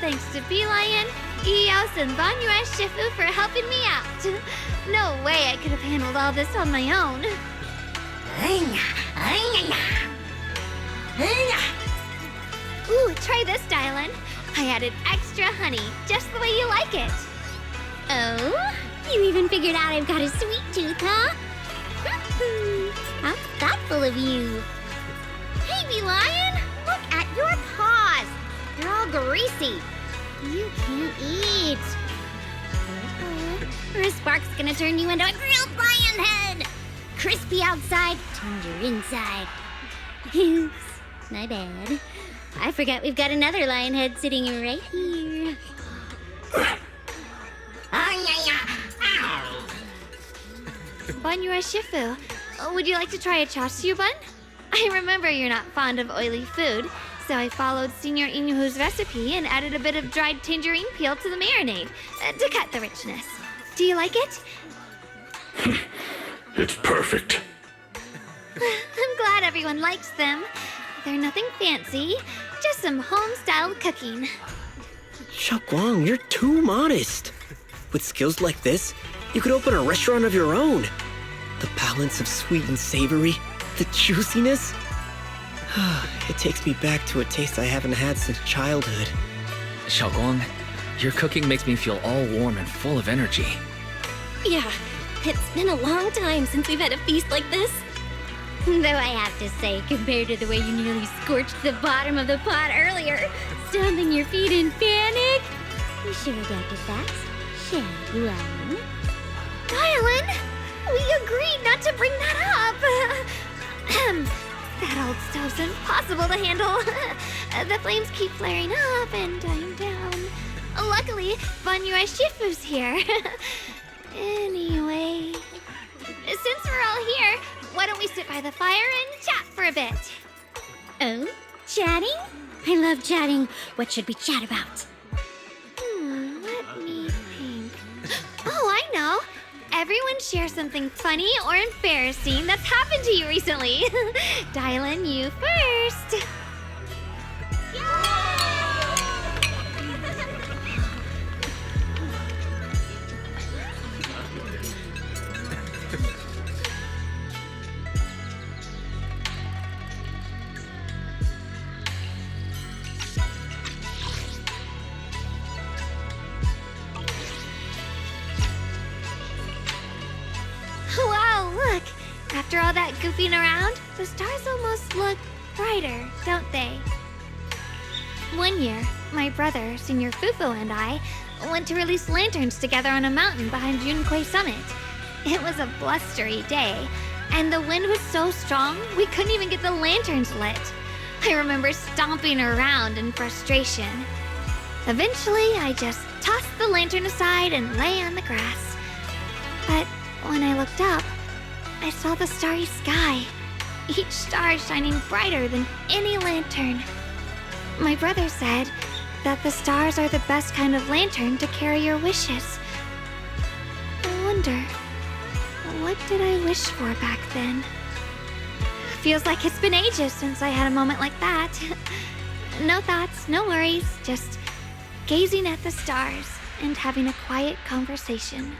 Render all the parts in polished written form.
thanks to Bee Lion, Eos, and Banyue Shifu for helping me out. No way I could have handled all this on my own. Ooh, try this, Dylan. I added extra honey, just the way you like it. Oh? You even figured out I've got a sweet tooth, huh? How thoughtful of you. Hey, Bee Lion! Look at your paws! They're all greasy. You can't eat. Or a spark's gonna turn you into a grilled lion head! Crispy outside, tender inside. Oops, my bad. I forgot we've got another lion head sitting right here. Banyue Shifu, would you like to try a chashu bun? I remember you're not fond of oily food, so I followed Senior Inuhu's recipe and added a bit of dried tangerine peel to the marinade to cut the richness. Do you like it? It's perfect. I'm glad everyone likes them. They're nothing fancy, just some home-styled cooking. Xiaoguang, you're too modest. With skills like this, you could open a restaurant of your own. The balance of sweet and savory, the juiciness. It takes me back to a taste I haven't had since childhood. Xiaoguang, your cooking makes me feel all warm and full of energy. Yeah, it's been a long time since we've had a feast like this. Though I have to say, compared to the way you nearly scorched the bottom of the pot earlier, stomping your feet in panic, you sure adapted fast, Xiaoguang. Dylan, we agreed not to bring that up. That old stove's impossible to handle. The flames keep flaring up and dying down. Luckily, Banyue Shifu's here. Anyway, since we're all here, why don't we sit by the fire and chat for a bit? Oh, chatting? I love chatting. What should we chat about? Let me think. Oh, I know. Everyone share something funny or embarrassing that's happened to you recently. Dylan, you first. Wow, look! After all that goofing around, the stars almost look brighter, don't they? One year, my brother, Senior Fufu, and I went to release lanterns together on a mountain behind Junkui Summit. It was a blustery day, and the wind was so strong we couldn't even get the lanterns lit. I remember stomping around in frustration. Eventually, I just tossed the lantern aside and lay on the grass. But when I looked up, I saw the starry sky, each star shining brighter than any lantern. My brother said that the stars are the best kind of lantern to carry your wishes. I wonder, what did I wish for back then? Feels like it's been ages since I had a moment like that. No thoughts, no worries, just gazing at the stars and having a quiet conversation.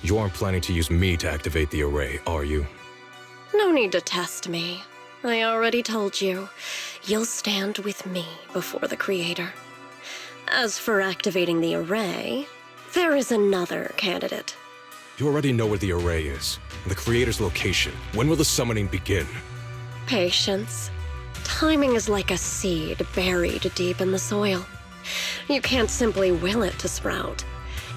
You aren't planning to use me to activate the array, are you? No need to test me. I already told you. You'll stand with me before the Creator. As for activating the array, there is another candidate. You already know where the array is, and the Creator's location. When will the summoning begin? Patience. Timing is like a seed buried deep in the soil. You can't simply will it to sprout.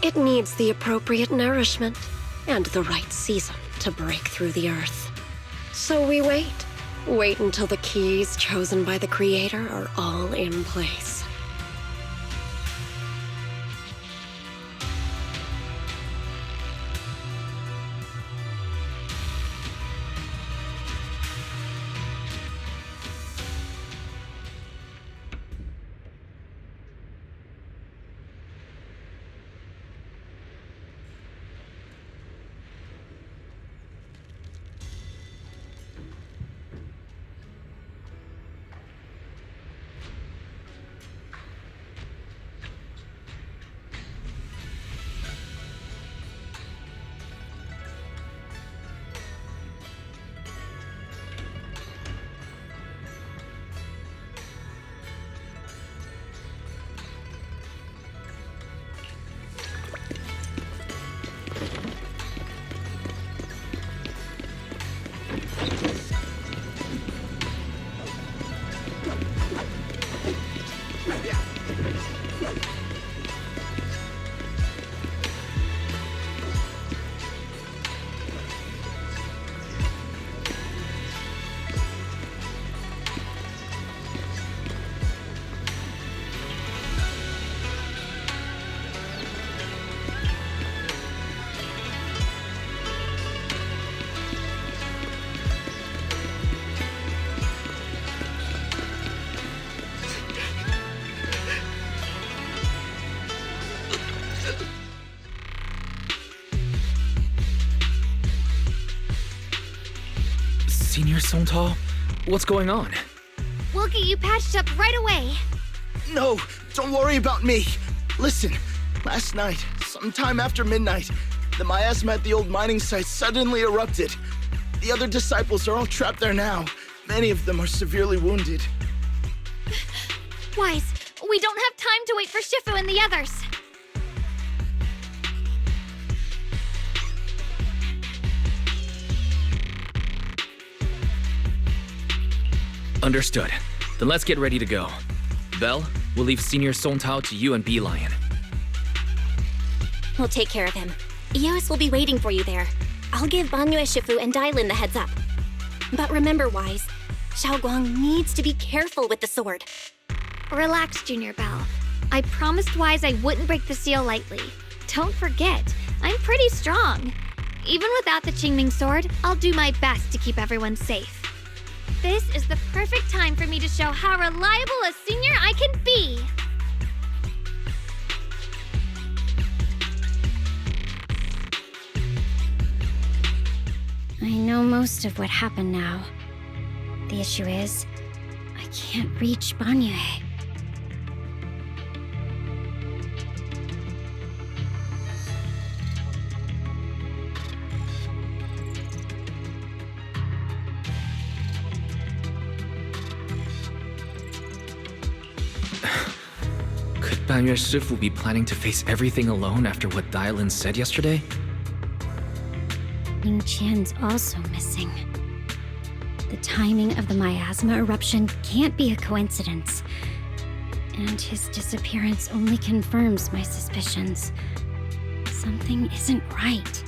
It needs the appropriate nourishment and the right season to break through the earth. So we wait. Wait until the keys chosen by the Creator are all in place. Songtao, what's going on? We'll get you patched up right away. No, don't worry about me. Listen, last night, sometime after midnight, the miasma at the old mining site suddenly erupted. The other disciples are all trapped there now. Many of them are severely wounded. Wise, we don't have time to wait for Shifu and the others. Understood. Then let's get ready to go. Belle, we'll leave Senior Songtao to you and Bee Lion. We'll take care of him. Eos will be waiting for you there. I'll give Banyue, Shifu, and Dailin the heads up. But remember, Wise, Xiaoguang needs to be careful with the sword. Relax, Junior Belle. I promised Wise I wouldn't break the seal lightly. Don't forget, I'm pretty strong. Even without the Qingming sword, I'll do my best to keep everyone safe. This is the perfect time for me to show how reliable a senior I can be. I know most of what happened now. The issue is, I can't reach Banyue. Could Banyue Shifu be planning to face everything alone after what Dailin said yesterday? Ning Qian's also missing. The timing of the miasma eruption can't be a coincidence. And his disappearance only confirms my suspicions. Something isn't right.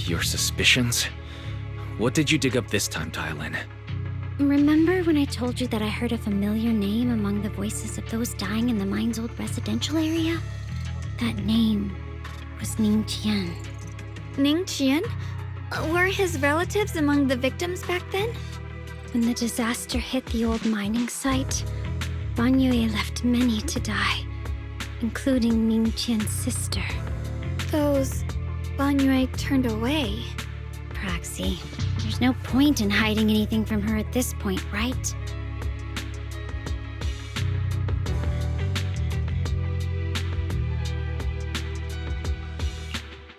Your suspicions? What did you dig up this time, Dailin? Remember when I told you that I heard a familiar name among the voices of those dying in the mine's old residential area? That name was Ning Qian. Ning Qian? Were his relatives among the victims back then? When the disaster hit the old mining site, Banyue left many to die, including Ning Qian's sister. Those Banyue turned away. Proxy, there's no point in hiding anything from her at this point, right?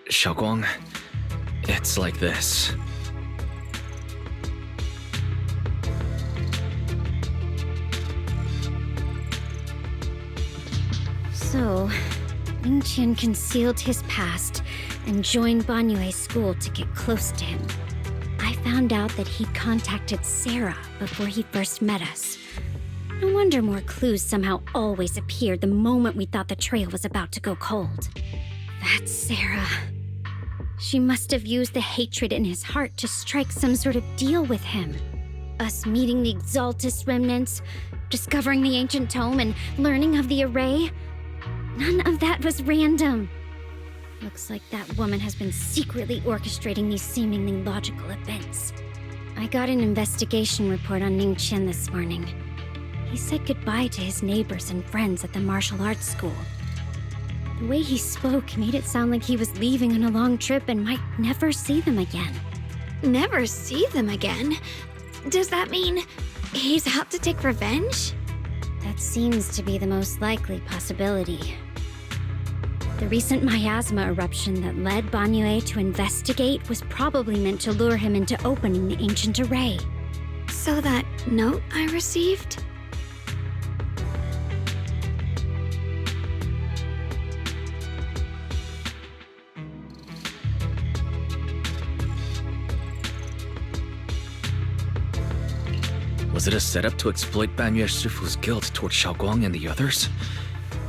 Xiaoguang, it's like this. So, Ning Qian concealed his past and joined Banyue's school to get close to him. I found out that he contacted Sarah before he first met us. No wonder more clues somehow always appeared the moment we thought the trail was about to go cold. That's Sarah. She must have used the hatred in his heart to strike some sort of deal with him. Us meeting the Exaltus remnants, discovering the ancient tome, and learning of the array. None of that was random. Looks like that woman has been secretly orchestrating these seemingly logical events. I got an investigation report on Ning Qian this morning. He said goodbye to his neighbors and friends at the martial arts school. The way he spoke made it sound like he was leaving on a long trip and might never see them again. Never see them again? Does that mean he's out to take revenge? That seems to be the most likely possibility. The recent miasma eruption that led Banyue to investigate was probably meant to lure him into opening the ancient array. So that note I received? Was it a setup to exploit Banyue Shifu's guilt toward Xiaoguang and the others?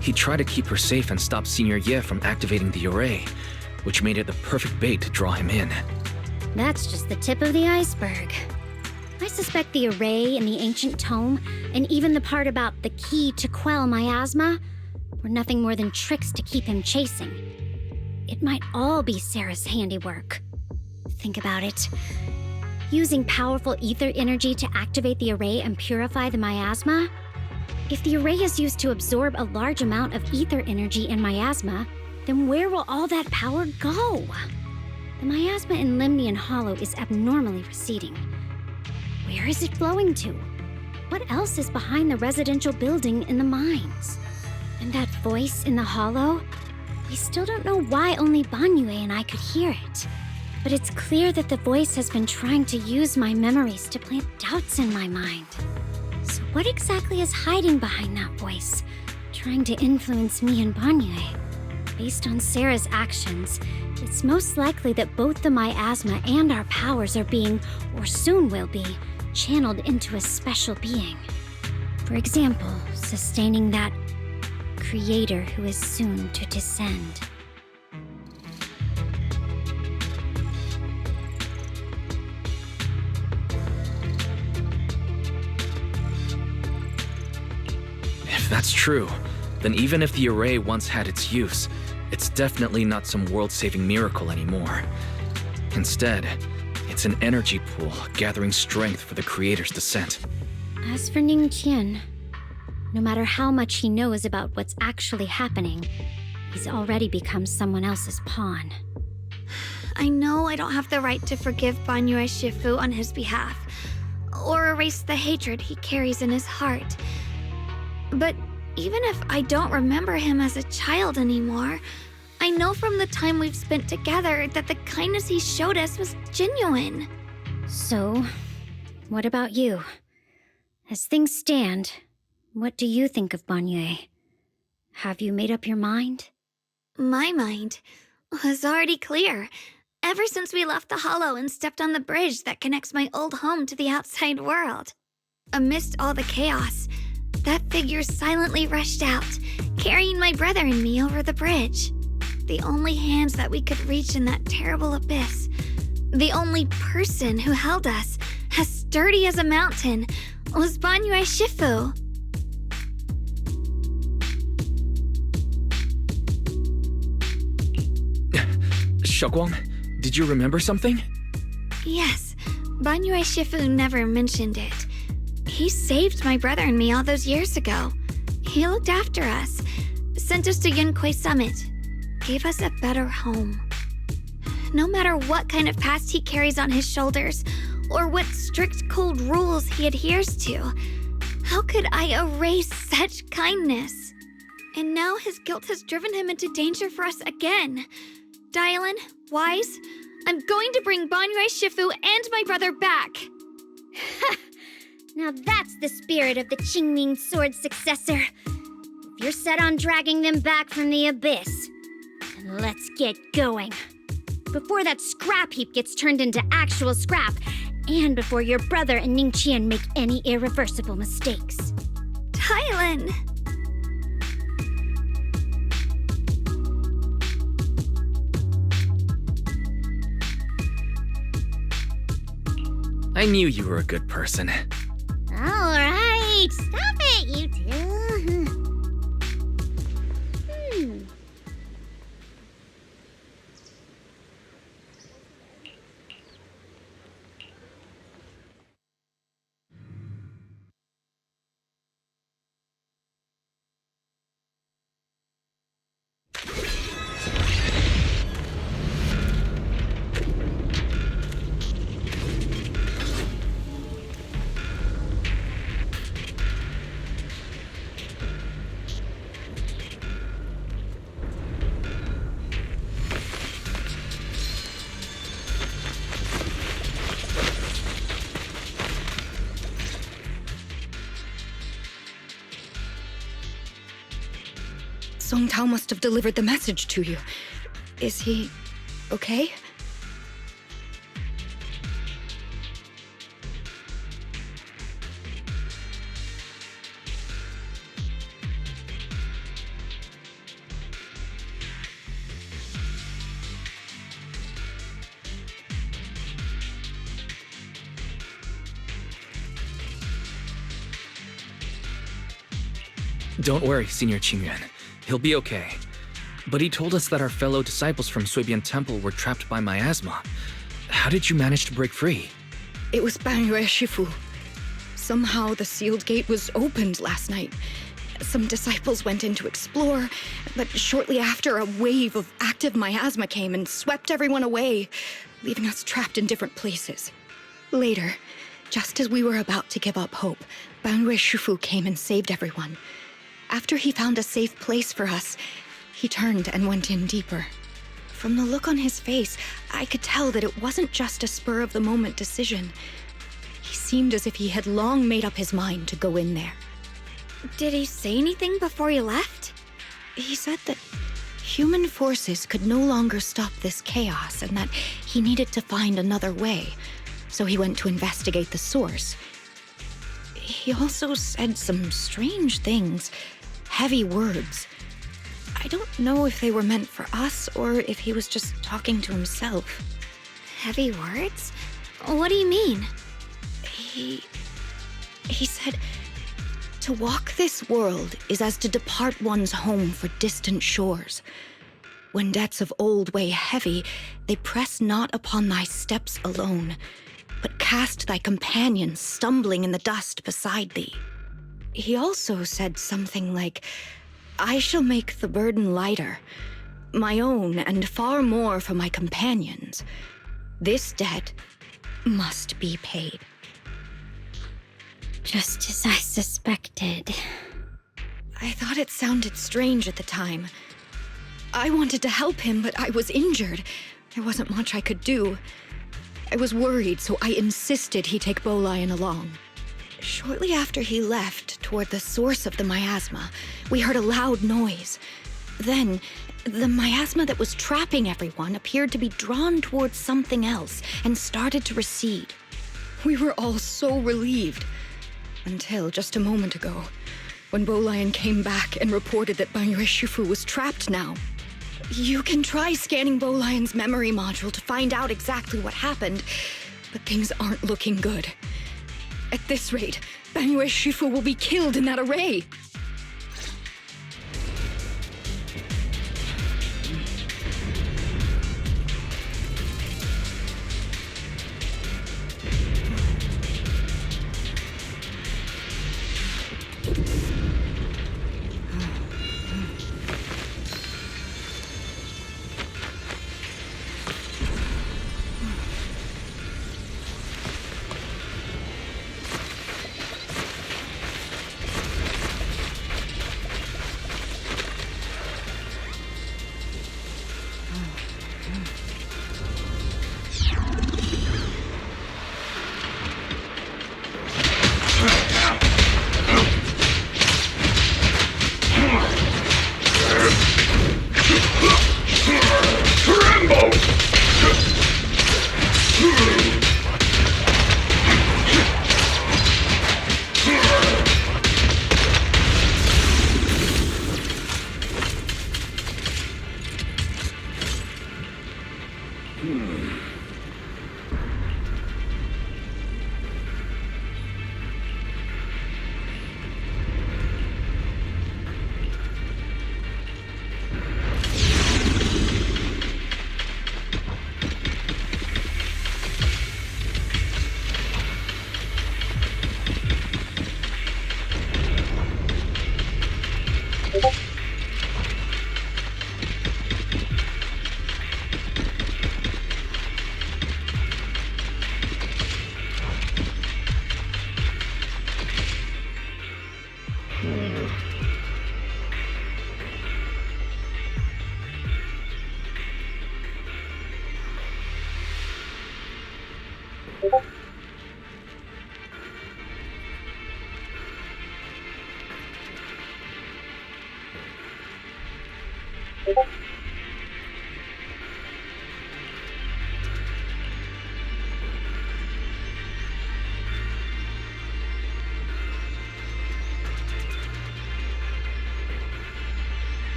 He tried to keep her safe and stop Senior Ye from activating the array, which made it the perfect bait to draw him in. That's just the tip of the iceberg. I suspect the array in the ancient tome, and even the part about the key to quell miasma, were nothing more than tricks to keep him chasing. It might all be Sarah's handiwork. Think about it. Using powerful ether energy to activate the array and purify the miasma? If the array is used to absorb a large amount of ether energy and miasma, then where will all that power go? The miasma in Limnian Hollow is abnormally receding. Where is it flowing to? What else is behind the residential building in the mines? And that voice in the hollow? We still don't know why only Banyue and I could hear it. But it's clear that the voice has been trying to use my memories to plant doubts in my mind. So what exactly is hiding behind that voice, trying to influence me and Banyue? Based on Sarah's actions, it's most likely that both the miasma and our powers are being, or soon will be, channeled into a special being. For example, sustaining that creator who is soon to descend. If that's true, then even if the array once had its use, it's definitely not some world-saving miracle anymore. Instead, it's an energy pool gathering strength for the creator's descent. As for Ning Qian, no matter how much he knows about what's actually happening, he's already become someone else's pawn. I know I don't have the right to forgive Banyue Shifu on his behalf, or erase the hatred he carries in his heart. But even if I don't remember him as a child anymore, I know from the time we've spent together that the kindness he showed us was genuine. So, what about you? As things stand, what do you think of Banyue? Have you made up your mind? My mind was already clear, ever since we left the Hollow and stepped on the bridge that connects my old home to the outside world. Amidst all the chaos, that figure silently rushed out, carrying my brother and me over the bridge. The only hands that we could reach in that terrible abyss. The only person who held us, as sturdy as a mountain, was Banyue Shifu. Xiaoguang, did you remember something? Yes, Banyue Shifu never mentioned it. He saved my brother and me all those years ago. He looked after us, sent us to Yunquei Summit, gave us a better home. No matter what kind of past he carries on his shoulders, or what strict cold rules he adheres to, how could I erase such kindness? And now his guilt has driven him into danger for us again. Dylan, Wise, I'm going to bring Banyue Shifu and my brother back. Now that's the spirit of the Qingming Sword successor. If you're set on dragging them back from the abyss, then let's get going. Before that scrap heap gets turned into actual scrap, and before your brother and Ning Qian make any irreversible mistakes. Dylan! I knew you were a good person. All right, stop it, you two. Song Tao must have delivered the message to you. Is he okay? Don't worry, Senior Qingyuan. He'll be okay. But he told us that our fellow disciples from Suibian Temple were trapped by miasma. How did you manage to break free? It was Bangyue Shifu. Somehow the sealed gate was opened last night. Some disciples went in to explore, but shortly after, a wave of active miasma came and swept everyone away, leaving us trapped in different places. Later, just as we were about to give up hope, Bangyue Shifu came and saved everyone. After he found a safe place for us, he turned and went in deeper. From the look on his face, I could tell that it wasn't just a spur-of-the-moment decision. He seemed as if he had long made up his mind to go in there. Did he say anything before he left? He said that human forces could no longer stop this chaos and that he needed to find another way, so he went to investigate the source. He also said some strange things, heavy words. I don't know if they were meant for us or if he was just talking to himself. Heavy words? What do you mean? He said, to walk this world is as to depart one's home for distant shores. When debts of old weigh heavy, they press not upon thy steps alone, but cast thy companions stumbling in the dust beside thee. He also said something like, I shall make the burden lighter, my own and far more for my companions. This debt must be paid. Just as I suspected. I thought it sounded strange at the time. I wanted to help him, but I was injured. There wasn't much I could do. I was worried, so I insisted he take Bolian along. Shortly after he left, toward the source of the miasma, we heard a loud noise. Then, the miasma that was trapping everyone appeared to be drawn towards something else and started to recede. We were all so relieved. Until just a moment ago, when Bolian came back and reported that Bangyue Shifu was trapped now. You can try scanning Bolian's memory module to find out exactly what happened, but things aren't looking good. At this rate, Bangyue Shifu will be killed in that array.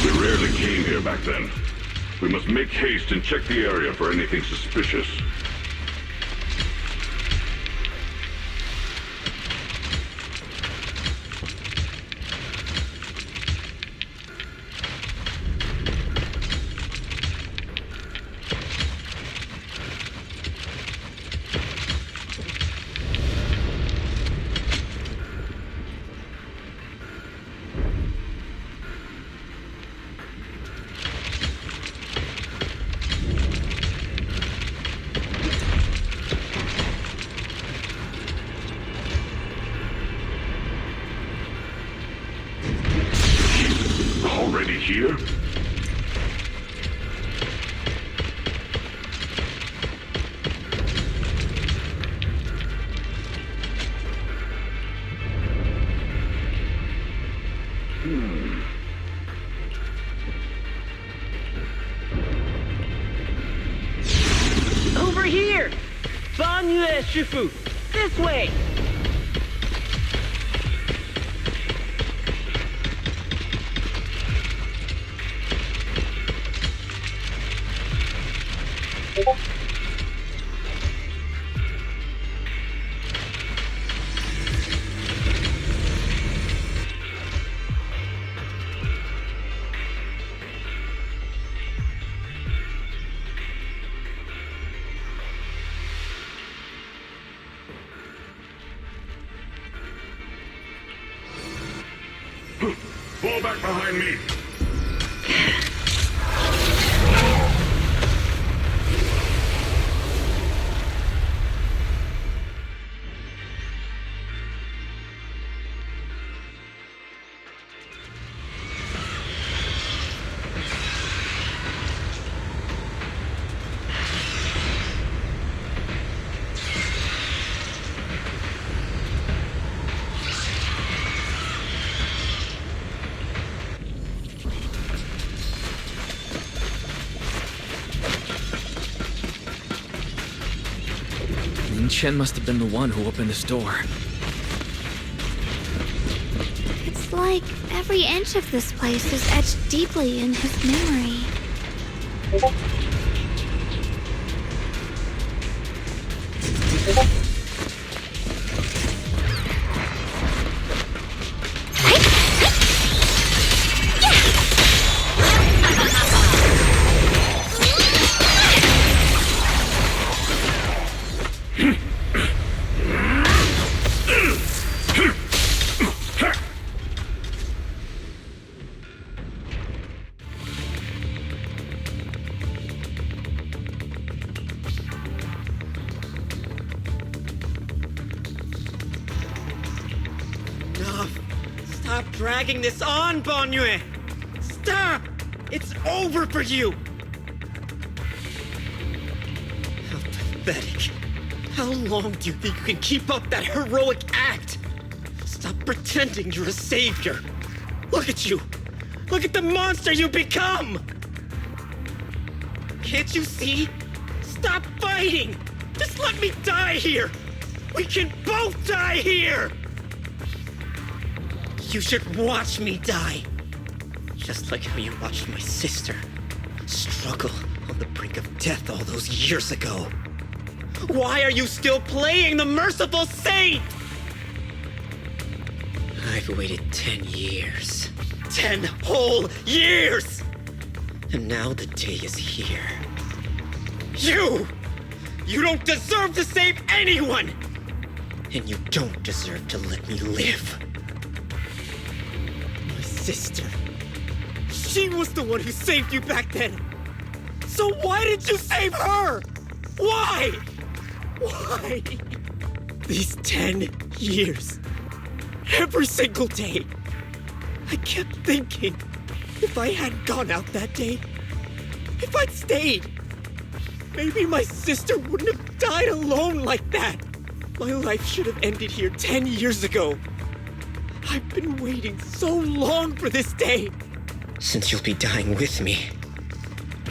We rarely came here back then. We must make haste and check the area for anything suspicious. Already here? Over here! Banyue Shifu! This way! Fall back behind me! Chen must have been the one who opened this door. It's like every inch of this place is etched deeply in his memory. Stop dragging this on, Banyue! Stop! It's over for you! How pathetic. How long do you think you can keep up that heroic act? Stop pretending you're a savior. Look at you! Look at the monster you become! Can't you see? Stop fighting! Just let me die here! We can both die here! You should watch me die. Just like how you watched my sister struggle on the brink of death all those years ago. Why are you still playing the merciful saint? I've waited 10 years. 10 whole years! And now the day is here. You don't deserve to save anyone! And you don't deserve to let me live. My sister. She was the one who saved you back then. So why did you save her? Why? Why? These 10 years. Every single day. I kept thinking, if I hadn't gone out that day, if I'd stayed, maybe my sister wouldn't have died alone like that. My life should have ended here 10 years ago. I've been waiting so long for this day. Since you'll be dying with me,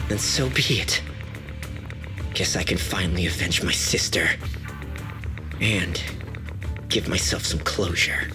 then so be it. Guess I can finally avenge my sister. And give myself some closure.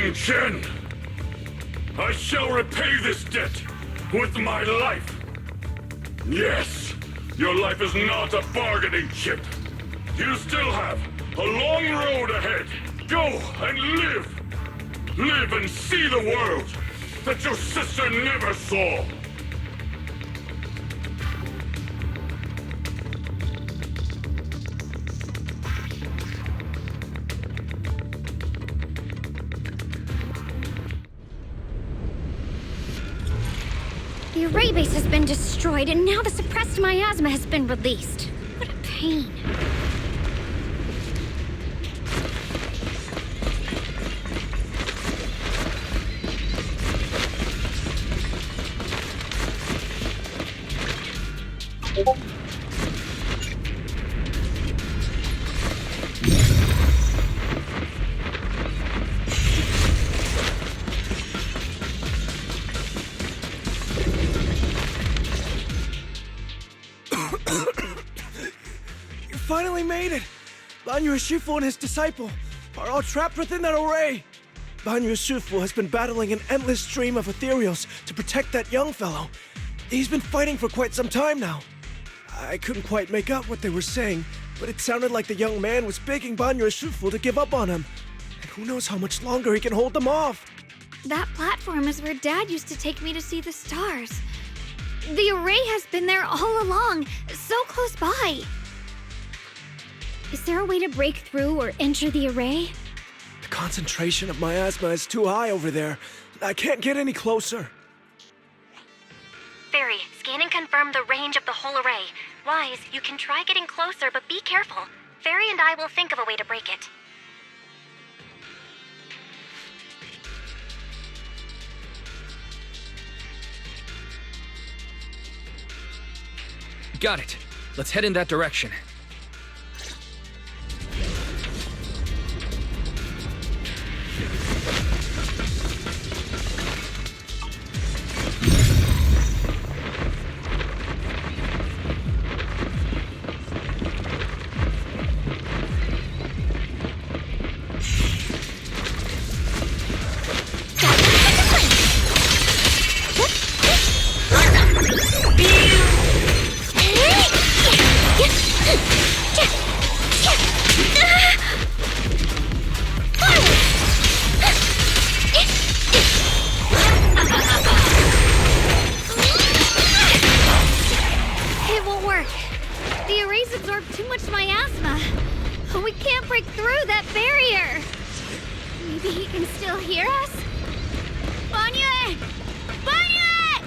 Young Chen, I shall repay this debt with my life. Yes, your life is not a bargaining chip. You still have a long road ahead. Go and live. Live and see the world that your sister never saw. The array base has been destroyed, and now the suppressed miasma has been released. What a pain. You finally made it! Banyu Shifu and his disciple are all trapped within that array. Banyu Shifu has been battling an endless stream of ethereals to protect that young fellow. He's been fighting for quite some time now. I couldn't quite make out what they were saying, but it sounded like the young man was begging Banyu Shifu to give up on him. And who knows how much longer he can hold them off. That platform is where Dad used to take me to see the stars. The array has been there all along, so close by. Is there a way to break through or enter the array? The concentration of miasma is too high over there. I can't get any closer. Fairy, scan and confirm the range of the whole array. Wise, you can try getting closer, but be careful. Fairy and I will think of a way to break it. Got it. Let's head in that direction. It won't work. The arrays absorb too much miasma. We can't break through that barrier. Maybe he can still hear us? Banyu! Banyu!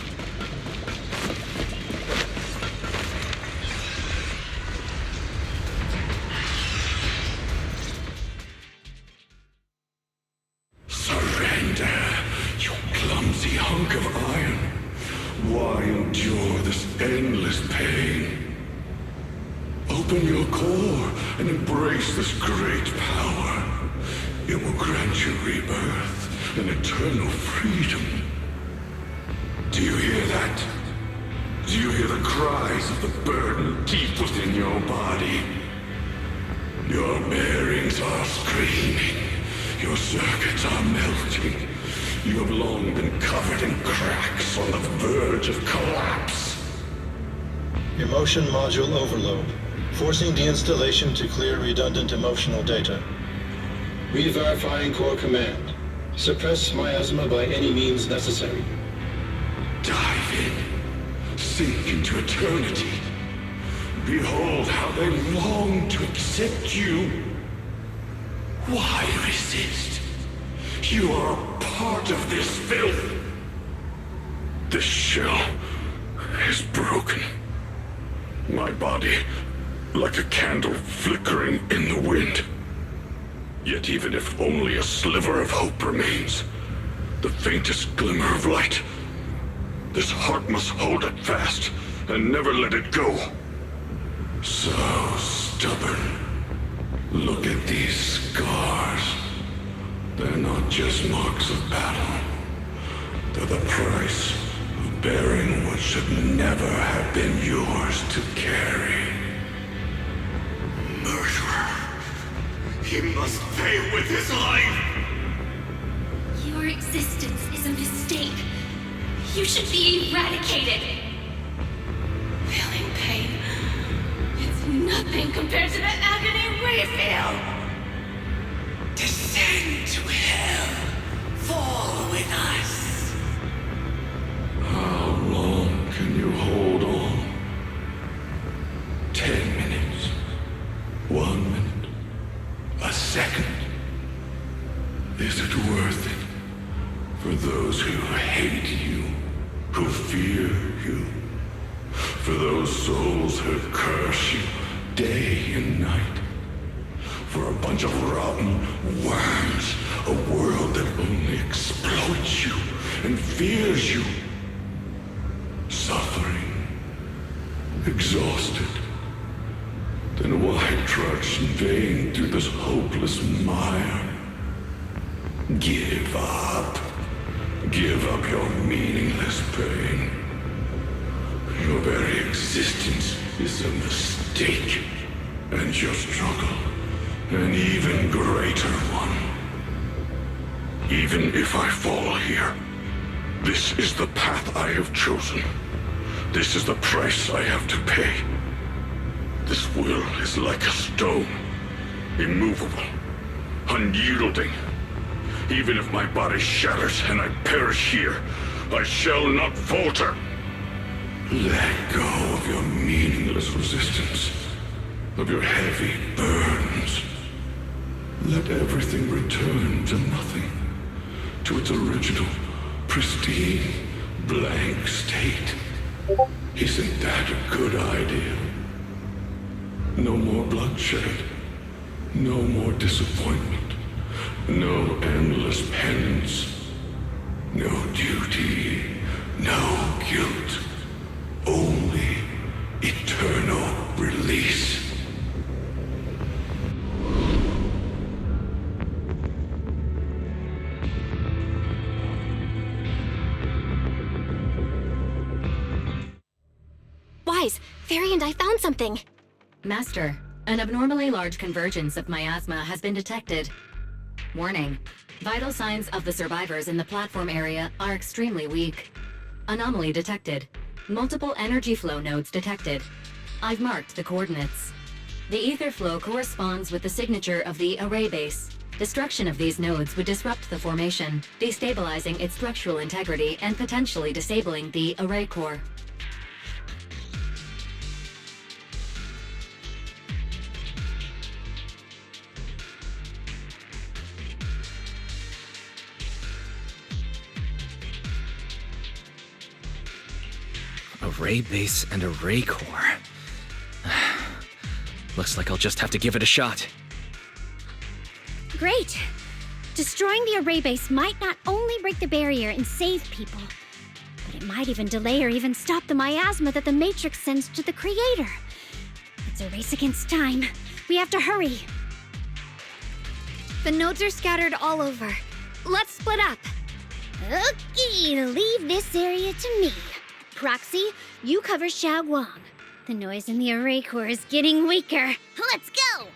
Surrender, you clumsy hunk of iron. Why endure this endless pain? Open your core and embrace this great power. It will grant you rebirth and eternal freedom. Do you hear that? Do you hear the cries of the burden deep within your body? Your bearings are screaming. Your circuits are melting. You have long been covered in cracks on the verge of collapse. Emotion module overload. Forcing deinstallation to clear redundant emotional data. Re-verifying core command. Suppress miasma by any means necessary. Dive in. Sink into eternity. Behold how they long to accept you. Why resist? You are a part of this filth. This shell is broken. My body, like a candle flickering in the wind. Yet even if only a sliver of hope remains, the faintest glimmer of light, this heart must hold it fast and never let it go. So stubborn. Look at these scars. They're not just marks of battle. They're the price of bearing what should never have been yours to carry. Murderer. He must pay with his life. Your existence is a mistake. You should be eradicated. Feeling pain. It's nothing compared to the agony we feel. Descend to hell. Fall with us. How long can you hold on? 10 minutes. 1 minute. A second. Is it worth it for those who hate you, who fear you, for those souls who curse you day and night, for a bunch of rotten worms, a world that only exploits you and fears you, suffering, exhausted? Then why trudge in vain through this hopeless mire? Give up. Give up your meaningless pain. Your very existence is a mistake, and your struggle an even greater one. Even if I fall here, this is the path I have chosen. This is the price I have to pay. This will is like a stone, immovable, unyielding. Even if my body shatters and I perish here, I shall not falter. Let go of your meaningless resistance, of your heavy burdens. Let everything return to nothing, to its original, pristine, blank state. Isn't that a good idea? No more bloodshed, no more disappointment. No endless penance, no duty, no guilt, only eternal release. Wise, Fairy and I found something. Master, an abnormally large convergence of miasma has been detected. Warning. Vital signs of the survivors in the platform area are extremely weak. Anomaly detected. Multiple energy flow nodes detected. I've marked the coordinates. The ether flow corresponds with the signature of the array base. Destruction of these nodes would disrupt the formation, destabilizing its structural integrity and potentially disabling the array core. Array base and array core. Looks like I'll just have to give it a shot. Great! Destroying the array base might not only break the barrier and save people, but it might even delay or even stop the miasma that the Matrix sends to the Creator. It's a race against time. We have to hurry. The nodes are scattered all over. Let's split up. Okay, leave this area to me. Proxy, you cover Xiaoguang. The noise in the array core is getting weaker. Let's go!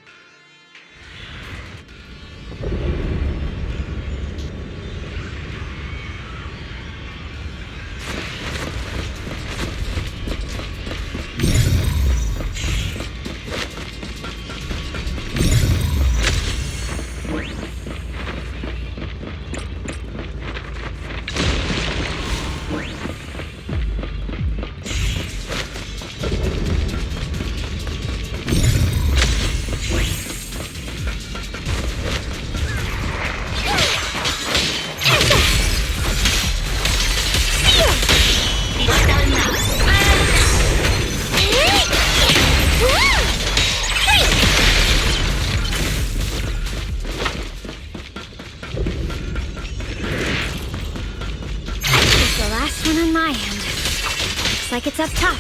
Like it's up top.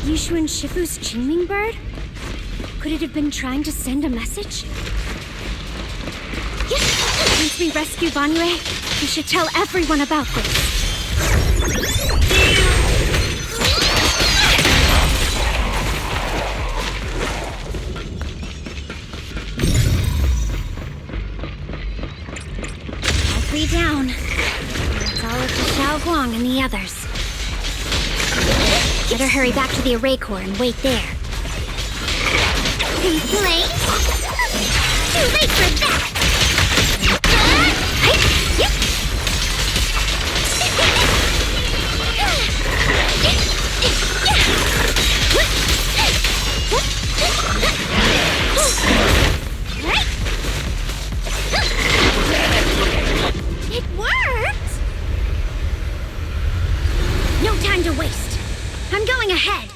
Yushu and Shifu's Qingming bird? Could it have been trying to send a message? Once we rescue Banue, we should tell everyone about this. All three down. It's all up to Xiao Guang and the others. Better hurry back to the array core and wait there. Late? Too late for that! It worked! No time to waste. I'm going ahead.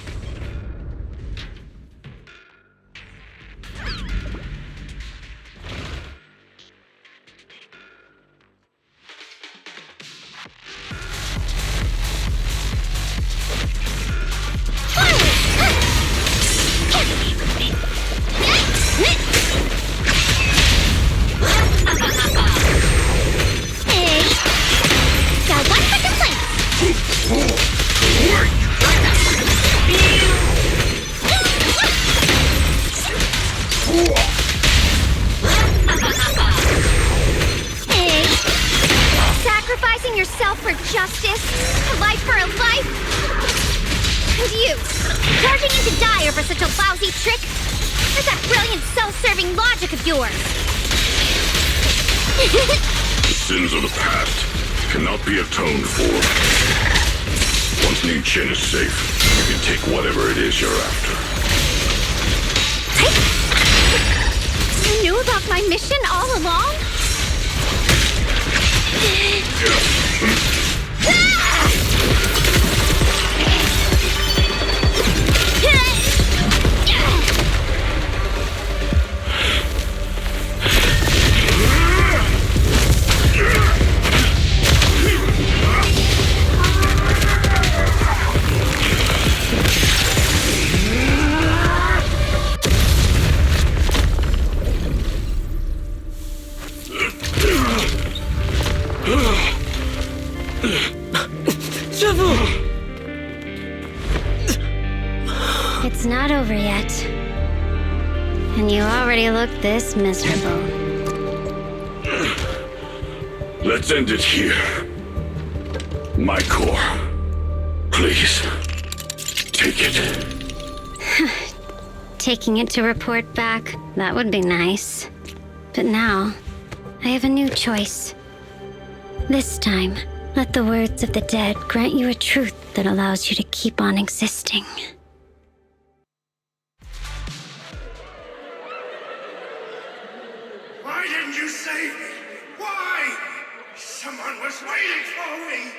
Sacrificing yourself for justice? A life for a life? And you, charging into die over such a lousy trick? Where's that brilliant self-serving logic of yours? The sins of the past cannot be atoned for. Once Ning Chen is safe, you can take whatever it is you're after. You knew about my mission all along? It's not over yet. And you already look this miserable. Let's end it here. My core. Please. Take it. Taking it to report back, that would be nice. But now, I have a new choice. This time, let the words of the dead grant you a truth that allows you to keep on existing. Why didn't you save me? Why? Someone was waiting for me.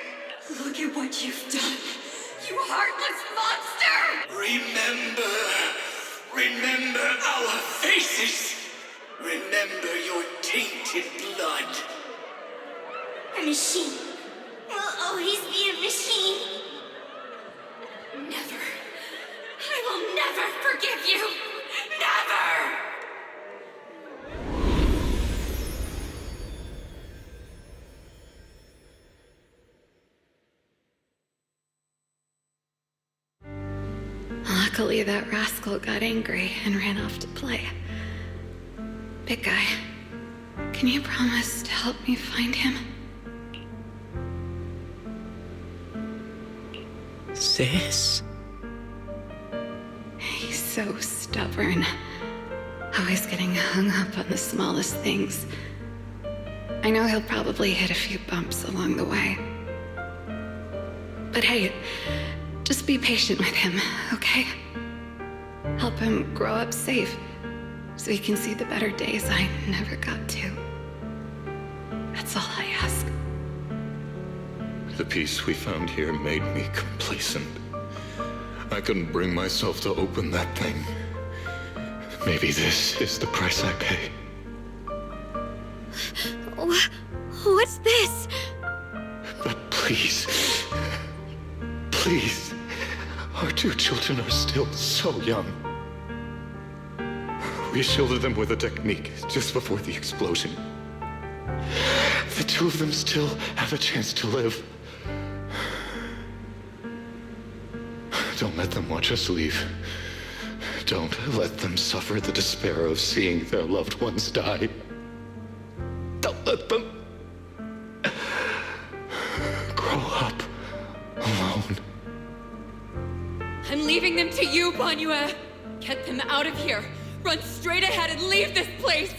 Look at what you've done. You heartless monster! Remember our faces. Remember your tainted blood. A machine. Will always be a machine. Never. I will never forgive you. Never! Luckily, that rascal got angry and ran off to play. Big guy, can you promise to help me find him? Sis? He's so stubborn. Always getting hung up on the smallest things. I know he'll probably hit a few bumps along the way. But hey, just be patient with him, okay? Help him grow up safe, so he can see the better days I never got to. That's all I ask. The peace we found here made me complacent. I couldn't bring myself to open that thing. Maybe this is the price I pay. What's this? But please, please, our two children are still so young. We shielded them with a technique just before the explosion. The two of them still have a chance to live. Don't let them watch us leave. Don't let them suffer the despair of seeing their loved ones die. Don't let them grow up alone. I'm leaving them to you, Banyue. Get them out of here. Run straight ahead and leave this place.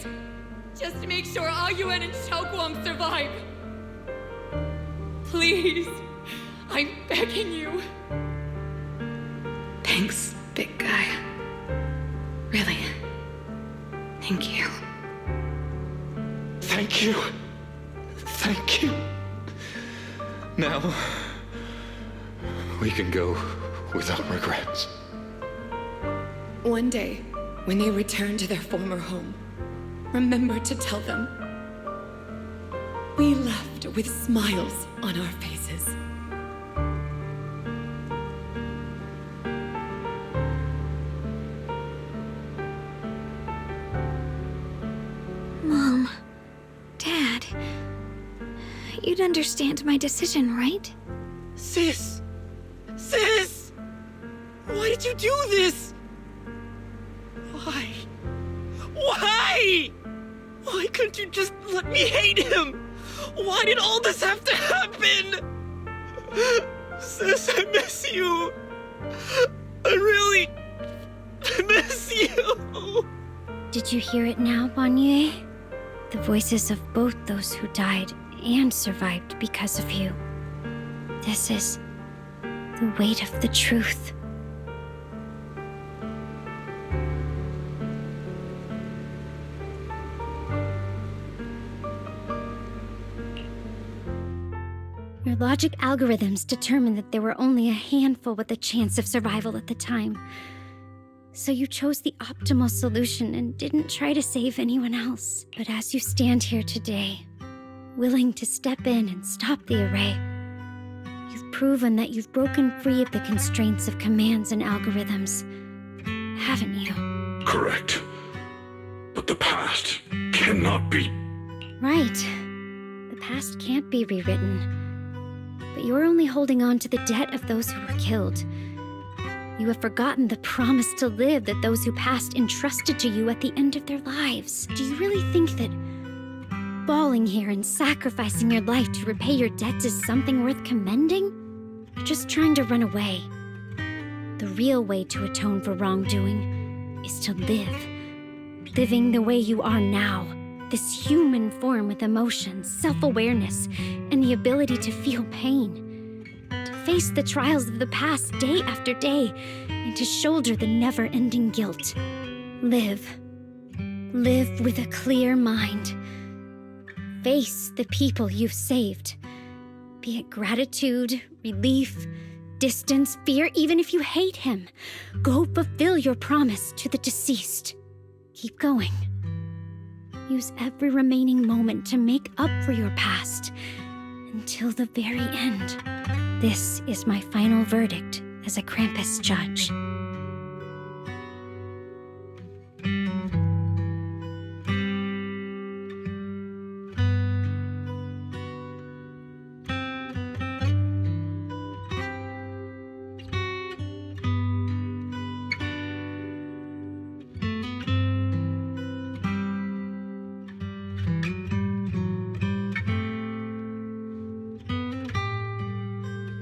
Just to make sure Ayuen and Xiaoguang survive. Please. I'm begging you. Thanks, big guy. Really. Thank you. Thank you. Thank you. Now, we can go without regrets. One day, when they return to their former home, remember to tell them we left with smiles on our faces. Mom, Dad, you'd understand my decision, right? Sis! Sis! Why did you do this? Why? Why? Why couldn't you just let me hate him? Why did all this have to happen? Sis, I miss you. I really miss you. Did you hear it now, Banyue? The voices of both those who died and survived because of you. This is the weight of the truth. Your logic algorithms determined that there were only a handful with a chance of survival at the time. So you chose the optimal solution and didn't try to save anyone else. But as you stand here today, willing to step in and stop the array, you've proven that you've broken free of the constraints of commands and algorithms, haven't you? Correct. But the past cannot be... Right. The past can't be rewritten. But you're only holding on to the debt of those who were killed. You have forgotten the promise to live that those who passed entrusted to you at the end of their lives. Do you really think that falling here and sacrificing your life to repay your debts is something worth commending? You're just trying to run away. The real way to atone for wrongdoing is to live. Living the way you are now. This human form with emotions, self-awareness, and the ability to feel pain. To face the trials of the past day after day, and to shoulder the never-ending guilt. Live. Live with a clear mind. Face the people you've saved. Be it gratitude, relief, distance, fear, even if you hate him. Go fulfill your promise to the deceased. Keep going. Use every remaining moment to make up for your past, until the very end. This is my final verdict as a Krampus judge.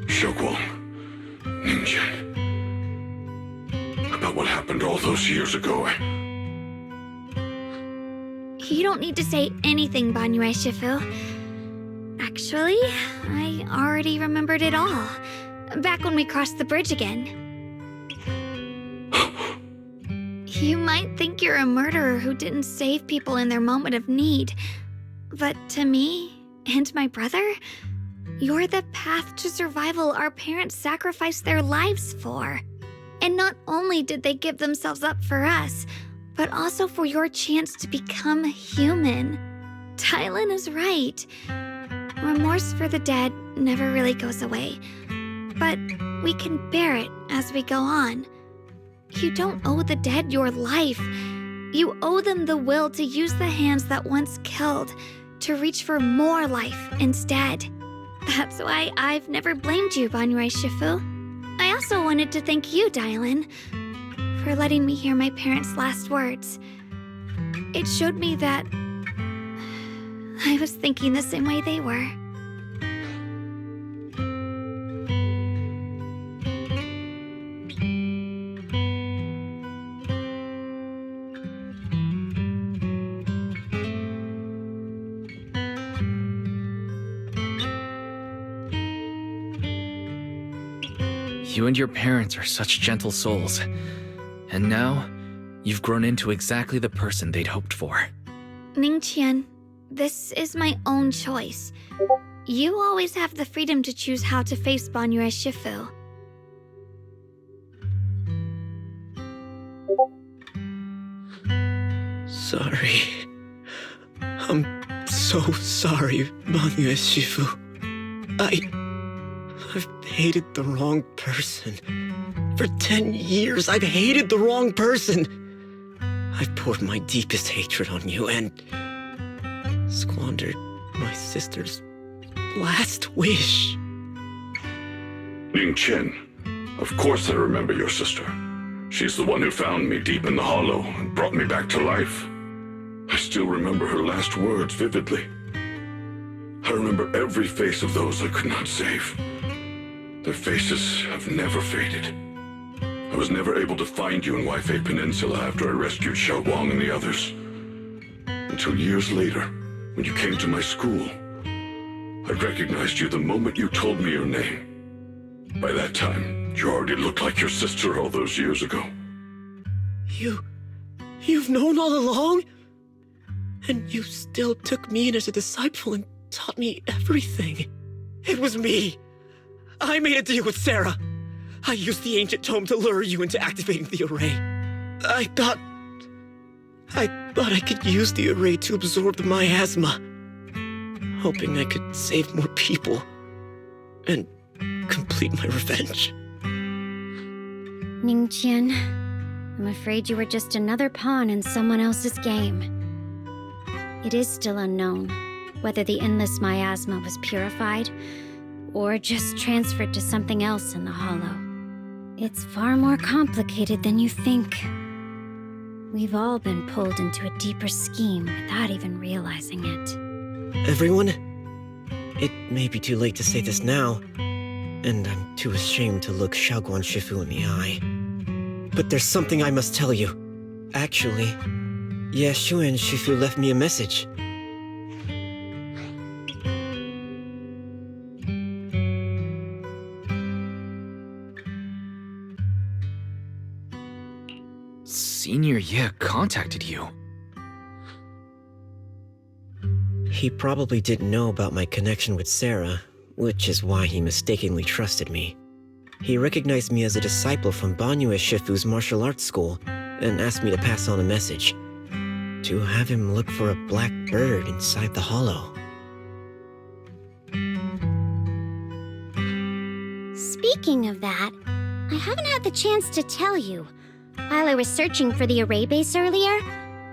Xiaoguang, Ningyan. About what happened all those years ago. You don't need to say anything, Banyue Shifu. Actually, I already remembered it all. Back when we crossed the bridge again. You might think you're a murderer who didn't save people in their moment of need. But to me, and my brother, you're the path to survival our parents sacrificed their lives for. And not only did they give themselves up for us, but also for your chance to become human. Tylan is right. Remorse for the dead never really goes away. But we can bear it as we go on. You don't owe the dead your life. You owe them the will to use the hands that once killed to reach for more life instead. That's why I've never blamed you, Banyue Shifu. I also wanted to thank you, Dylan, for letting me hear my parents' last words. It showed me that I was thinking the same way they were. You and your parents are such gentle souls. And now, you've grown into exactly the person they'd hoped for. Ningqian, this is my own choice. You always have the freedom to choose how to face Banyue Shifu. Sorry. I'm so sorry, Banyue Shifu. I've hated the wrong person. For 10 years, I've hated the wrong person. I've poured my deepest hatred on you and squandered my sister's last wish. Ningqian, of course I remember your sister. She's the one who found me deep in the hollow and brought me back to life. I still remember her last words vividly. I remember every face of those I could not save. Their faces have never faded. I was never able to find you in Waifei Peninsula after I rescued Xiaoguang and the others. Until years later, when you came to my school, I recognized you the moment you told me your name. By that time, you already looked like your sister all those years ago. You've known all along? And you still took me in as a disciple and taught me everything. It was me. I made a deal with Sarah. I used the ancient tome to lure you into activating the array. I thought I could use the array to absorb the miasma, hoping I could save more people and complete my revenge. Ningqian, I'm afraid you were just another pawn in someone else's game. It is still unknown whether the endless miasma was purified or just transferred to something else in the hollow. It's far more complicated than you think. We've all been pulled into a deeper scheme without even realizing it. Everyone, it may be too late to say this now, and I'm too ashamed to look Xiaoguang Shifu in the eye. But there's something I must tell you. Actually, Yeshu and Shifu left me a message. Senior Ye contacted you. He probably didn't know about my connection with Sarah, which is why he mistakenly trusted me. He recognized me as a disciple from Banyue Shifu's martial arts school and asked me to pass on a message. To have him look for a black bird inside the hollow. Speaking of that, I haven't had the chance to tell you. While I was searching for the array base earlier,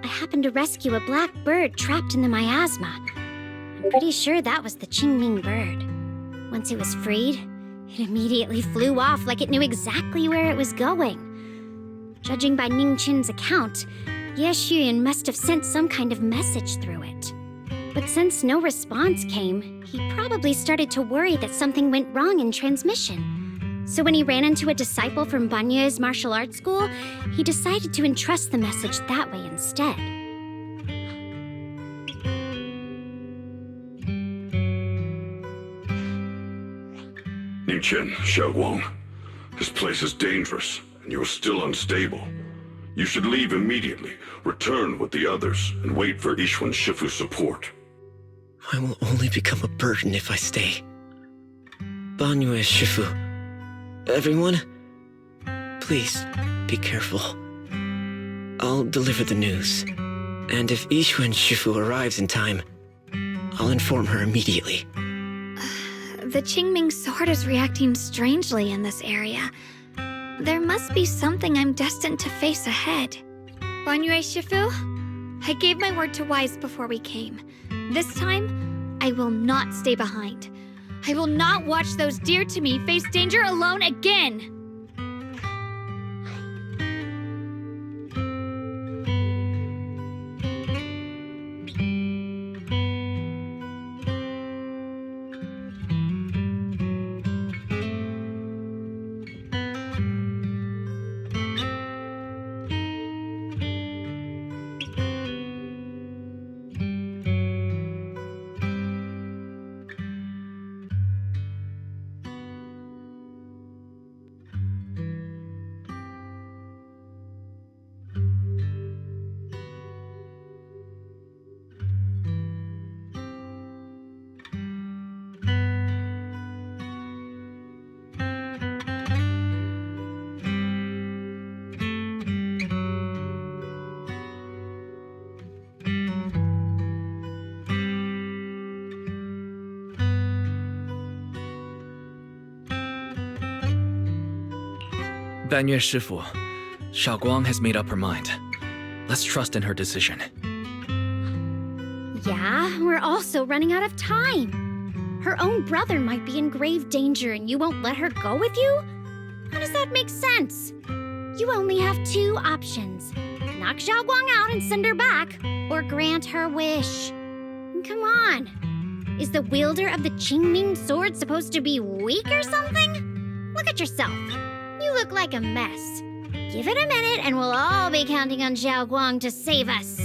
I happened to rescue a black bird trapped in the miasma. I'm pretty sure that was the Qingming bird. Once it was freed, it immediately flew off like it knew exactly where it was going. Judging by Ningqian's account, Ye Xuyan must have sent some kind of message through it. But since no response came, he probably started to worry that something went wrong in transmission. So when he ran into a disciple from Banyue's martial arts school, he decided to entrust the message that way instead. Ningqian, Xiaoguang, this place is dangerous, and you are still unstable. You should leave immediately, return with the others, and wait for Yishuan Shifu's support. I will only become a burden if I stay. Banyue Shifu, everyone, please be careful. I'll deliver the news, and if Yishuan Shifu arrives in time, I'll inform her immediately. The Qingming sword is reacting strangely in this area. There must be something I'm destined to face ahead. Banyue Shifu, I gave my word to Wise before we came. This time, I will not stay behind. I will not watch those dear to me face danger alone again! Banyue Shifu, Xiaoguang has made up her mind. Let's trust in her decision. Yeah, we're also running out of time. Her own brother might be in grave danger and you won't let her go with you? How does that make sense? You only have two options. Knock Xiaoguang out and send her back, or grant her wish. Come on. Is the wielder of the Qingming sword supposed to be weak or something? Look at yourself. You look like a mess. Give it a minute and we'll all be counting on Xiaoguang to save us.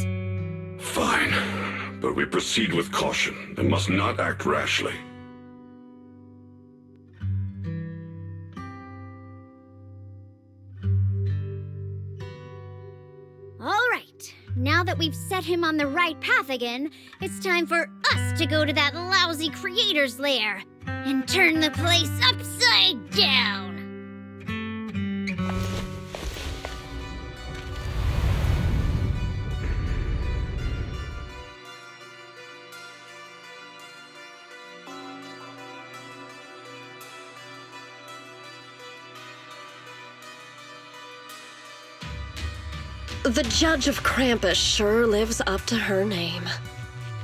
Fine, but we proceed with caution and must not act rashly. All right, now that we've set him on the right path again, it's time for us to go to that lousy creator's lair and turn the place upside down. The Judge of Krampus sure lives up to her name.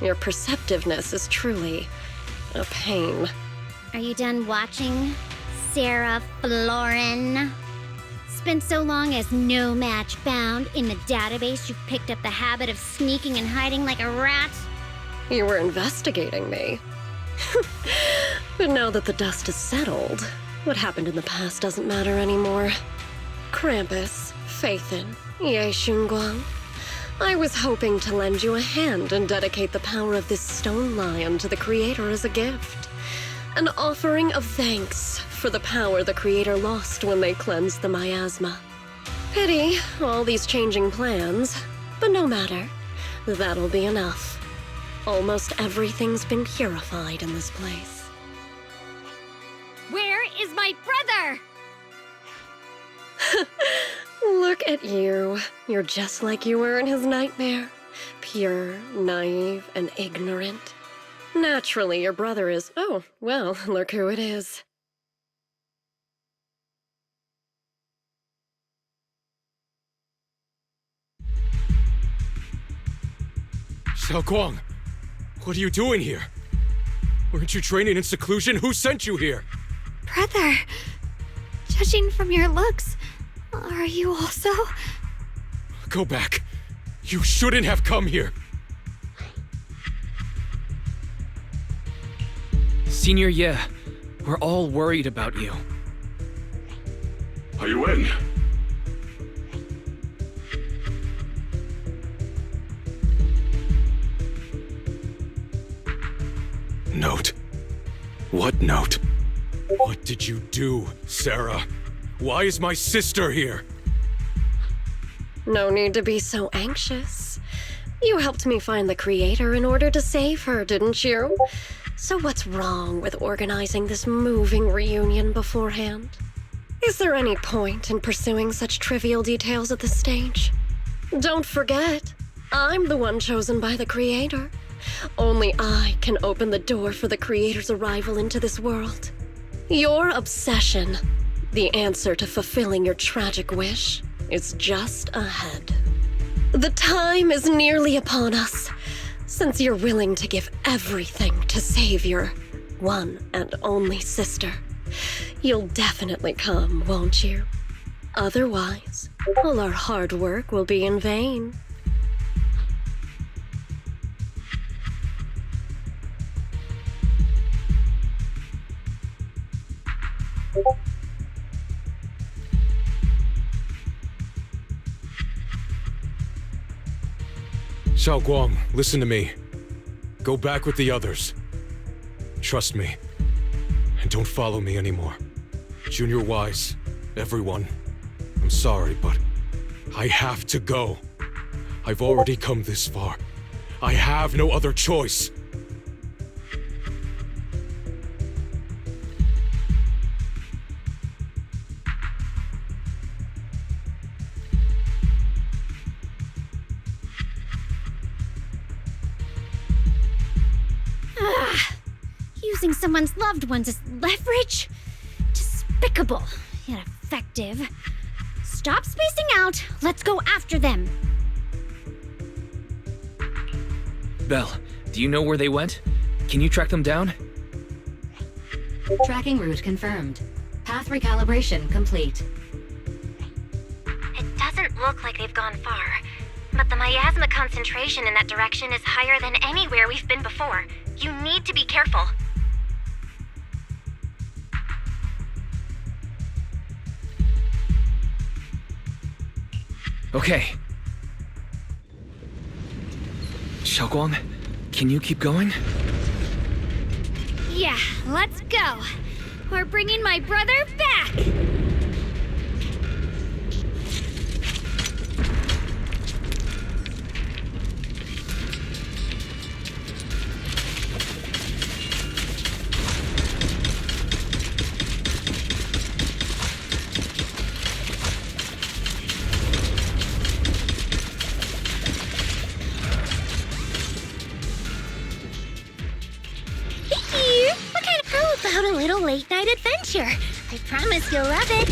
Your perceptiveness is truly a pain. Are you done watching, Sarah Florin? Spent so long as no match found in the database, you've picked up the habit of sneaking and hiding like a rat? You were investigating me. But now that the dust has settled, what happened in the past doesn't matter anymore. Krampus, Phaethon, Ye Xunguang, I was hoping to lend you a hand and dedicate the power of this stone lion to the Creator as a gift. An offering of thanks for the power the Creator lost when they cleansed the miasma. Pity, all these changing plans, but no matter. That'll be enough. Almost everything's been purified in this place. Where is my brother? Look at you. You're just like you were in his nightmare. Pure, naive, and ignorant. Naturally, your brother is... Oh, well, look who it is. Xiaoguang, what are you doing here? Weren't you training in seclusion? Who sent you here? Brother, judging from your looks, are you also? Go back. You shouldn't have come here. Senior Ye, we're all worried about you. Are you in? Note. What note? What did you do, Sarah? Why is my sister here? No need to be so anxious. You helped me find the Creator in order to save her, didn't you? So what's wrong with organizing this moving reunion beforehand? Is there any point in pursuing such trivial details at this stage? Don't forget, I'm the one chosen by the Creator. Only I can open the door for the Creator's arrival into this world. Your obsession, the answer to fulfilling your tragic wish, is just ahead. The time is nearly upon us. Since you're willing to give everything to save your one and only sister, you'll definitely come, won't you? Otherwise, all our hard work will be in vain. Xiaoguang, listen to me. Go back with the others. Trust me. And don't follow me anymore. Junior Wise, everyone. I'm sorry, but I have to go. I've already come this far. I have no other choice. Using someone's loved ones as leverage? Despicable, yet effective. Stop spacing out. Let's go after them. Belle, do you know where they went? Can you track them down? Tracking route confirmed. Path recalibration complete. It doesn't look like they've gone far, but the miasma concentration in that direction is higher than anywhere we've been before. You need to be careful. Okay. Xiaoguang, can you keep going? Yeah, let's go. We're bringing my brother back. How about a little late-night adventure? I promise you'll love it.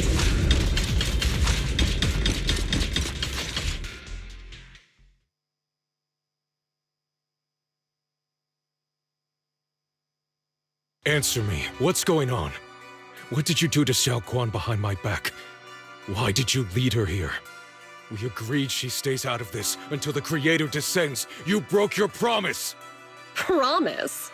Answer me. What's going on? What did you do to Xiaoguang behind my back? Why did you lead her here? We agreed she stays out of this until the Creator descends. You broke your promise! Promise?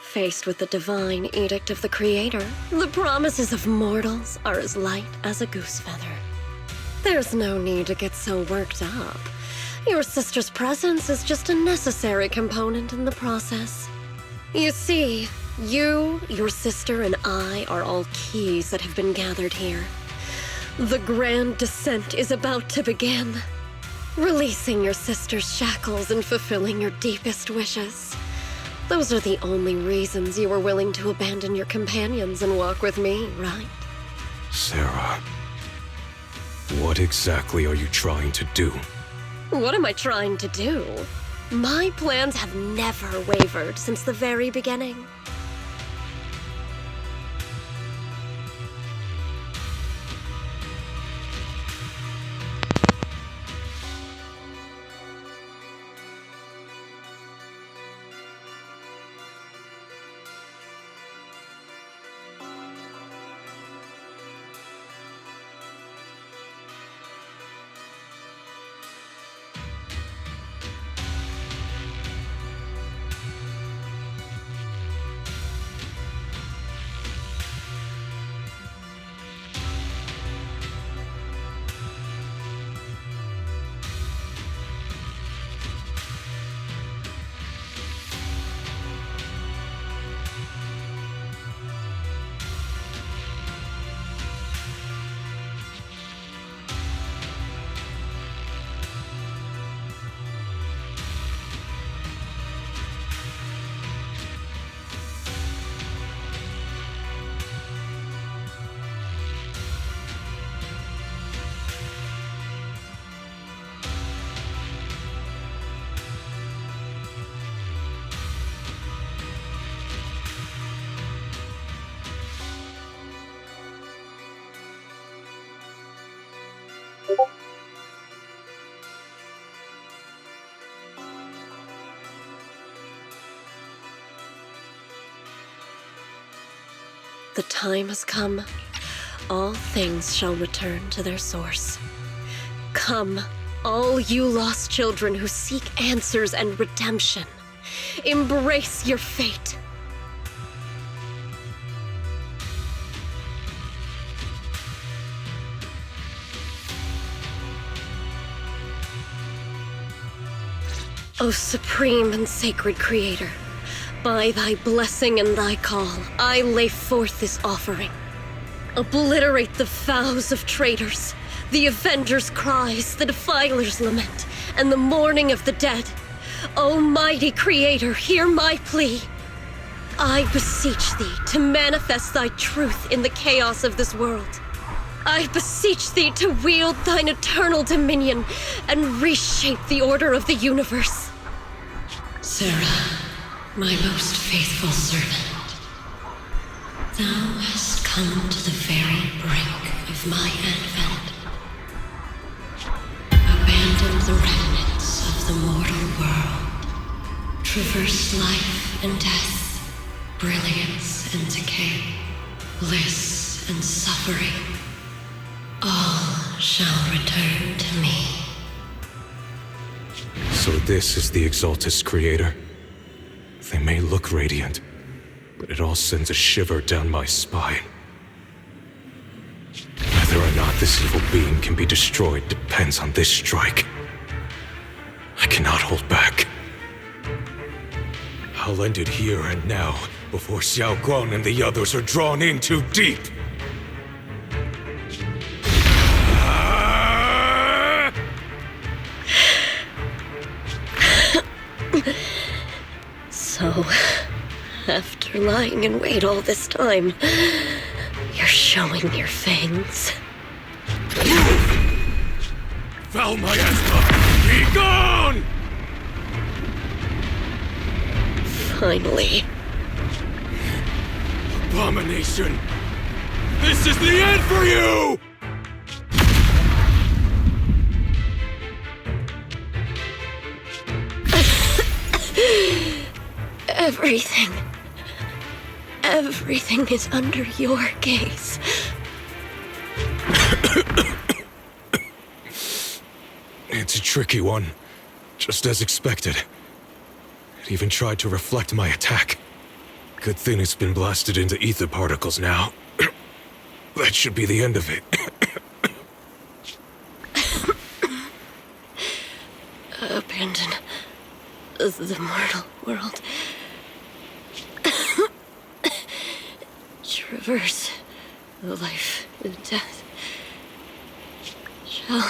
Faced with the divine edict of the Creator, the promises of mortals are as light as a goose feather. There's no need to get so worked up. Your sister's presence is just a necessary component in the process. You see, you, your sister, and I are all keys that have been gathered here. The grand descent is about to begin. Releasing your sister's shackles and fulfilling your deepest wishes. Those are the only reasons you were willing to abandon your companions and walk with me, right? Sarah, what exactly are you trying to do? What am I trying to do? My plans have never wavered since the very beginning. The time has come. All things shall return to their source. Come, all you lost children who seek answers and redemption. Embrace your fate. O supreme and sacred Creator, by thy blessing and thy call, I lay forth this offering. Obliterate the vows of traitors, the avengers' cries, the defilers' lament, and the mourning of the dead. Almighty Creator, hear my plea. I beseech thee to manifest thy truth in the chaos of this world. I beseech thee to wield thine eternal dominion and reshape the order of the universe. Sarah, my most faithful servant, thou hast come to the very brink of my advent. Abandon the remnants of the mortal world. Traverse life and death, brilliance and decay, bliss and suffering. All shall return to me. So this is the Exaltus Creator. They may look radiant, but it all sends a shiver down my spine. Whether or not this evil being can be destroyed depends on this strike. I cannot hold back. I'll end it here and now, before Xiao Guang and the others are drawn in too deep. So, after lying in wait all this time, you're showing your fangs. Foul miasma! Be gone! Finally. Abomination! This is the end for you! Everything is under your gaze. It's a tricky one, just as expected. It even tried to reflect my attack. Good thing it's been blasted into ether particles now. That should be the end of it. Abandon the mortal world. Traverse life and death. Shall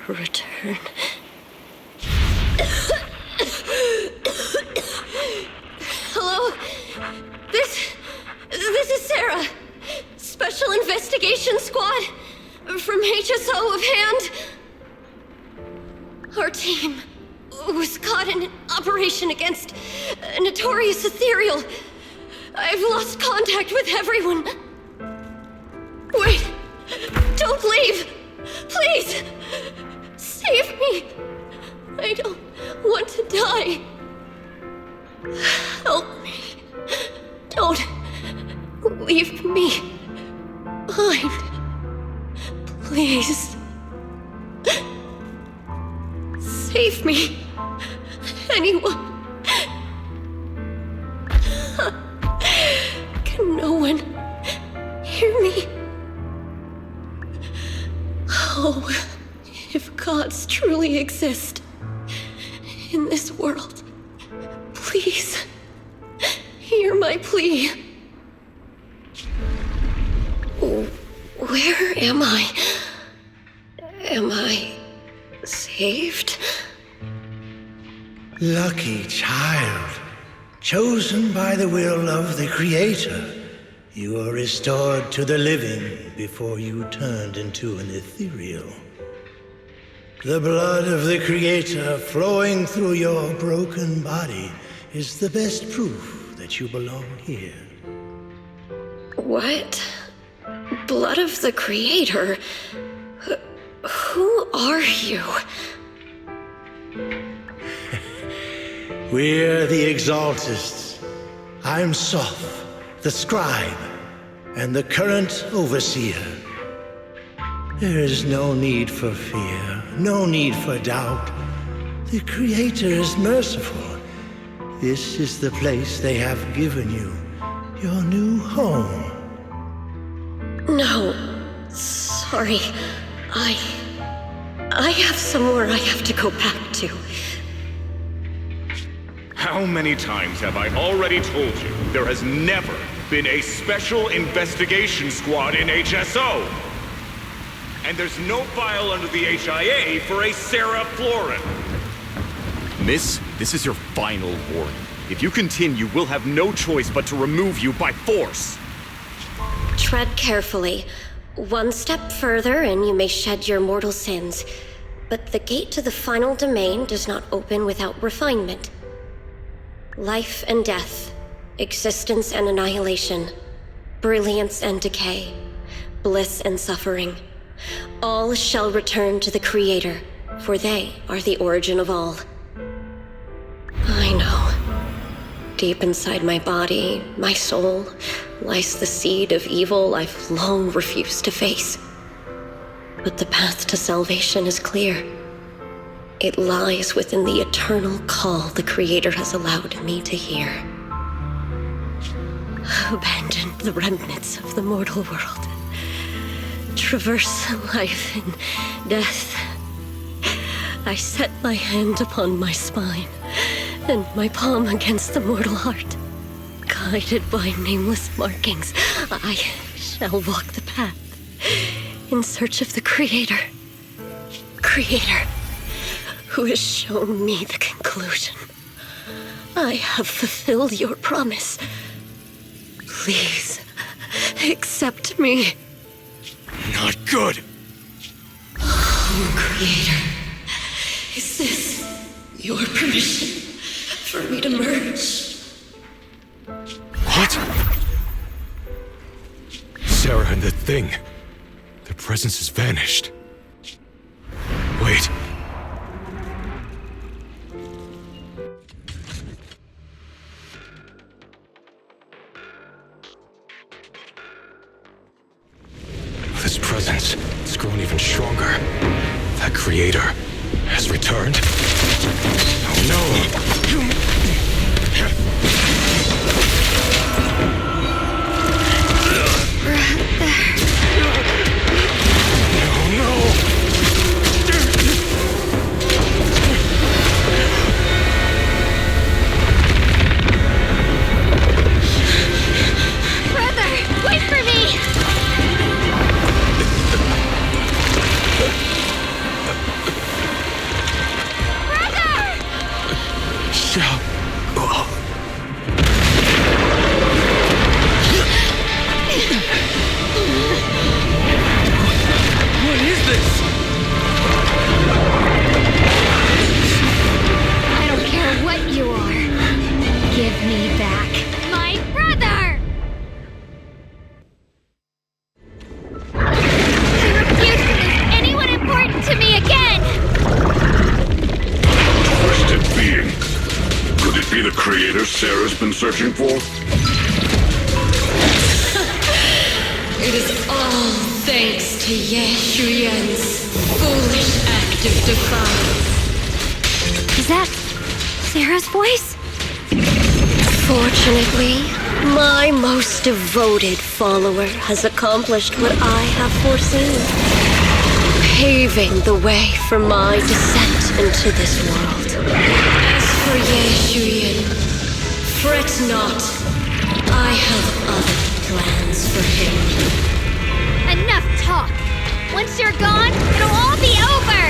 return. Hello? This is Sarah. Special Investigation Squad from HSO of Hand. Our team was caught in an operation against a notorious ethereal. I've lost contact with everyone. Wait! Don't leave! Please! Save me! I don't want to die. Help me. Don't leave me behind. Please. Save me. Anyone. Can no one hear me? Oh, if gods truly exist in this world, please hear my plea. Where am I? Am I saved? Lucky child. Chosen by the will of the Creator, you were restored to the living before you turned into an ethereal. The blood of the Creator flowing through your broken body is the best proof that you belong here. What? Blood of the Creator? Who are you? We're the Exaltists. I'm Soph, the scribe. and the current overseer. There is no need for fear, no need for doubt. The Creator is merciful. This is the place they have given you, your new home. No, sorry. I have somewhere I have to go back to. How many times have I already told you there has never been a special investigation squad in HSO? And there's no file under the HIA for a Sarah Florin. Miss, this is your final warning. If you continue, we'll have no choice but to remove you by force. Tread carefully. One step further and you may shed your mortal sins. But the gate to the final domain does not open without refinement. Life and death, existence and annihilation, brilliance and decay, bliss and suffering. All shall return to the Creator, for they are the origin of all. I know. Deep inside my body, my soul, lies the seed of evil I've long refused to face. But the path to salvation is clear. It lies within the eternal call the Creator has allowed me to hear. Abandon the remnants of the mortal world. Traverse life and death. I set my hand upon my spine, and my palm against the mortal heart. Guided by nameless markings, I shall walk the path in search of the Creator. Creator, who has shown me the conclusion. I have fulfilled your promise. Please, accept me. Not good. Oh, Creator, is this your permission for me to merge? What? Sarah and the thing. Their presence has vanished. Wait. This presence has grown even stronger. That Creator has returned. Oh no! Sarah's been searching for? It is all thanks to Yeshuyen's foolish act of defiance. Is that Sarah's voice? Fortunately, my most devoted follower has accomplished what I have foreseen, paving the way for my descent into this world. As for Yeshuyen, fret not. I have other plans for him. Enough talk. Once you're gone, it'll all be over.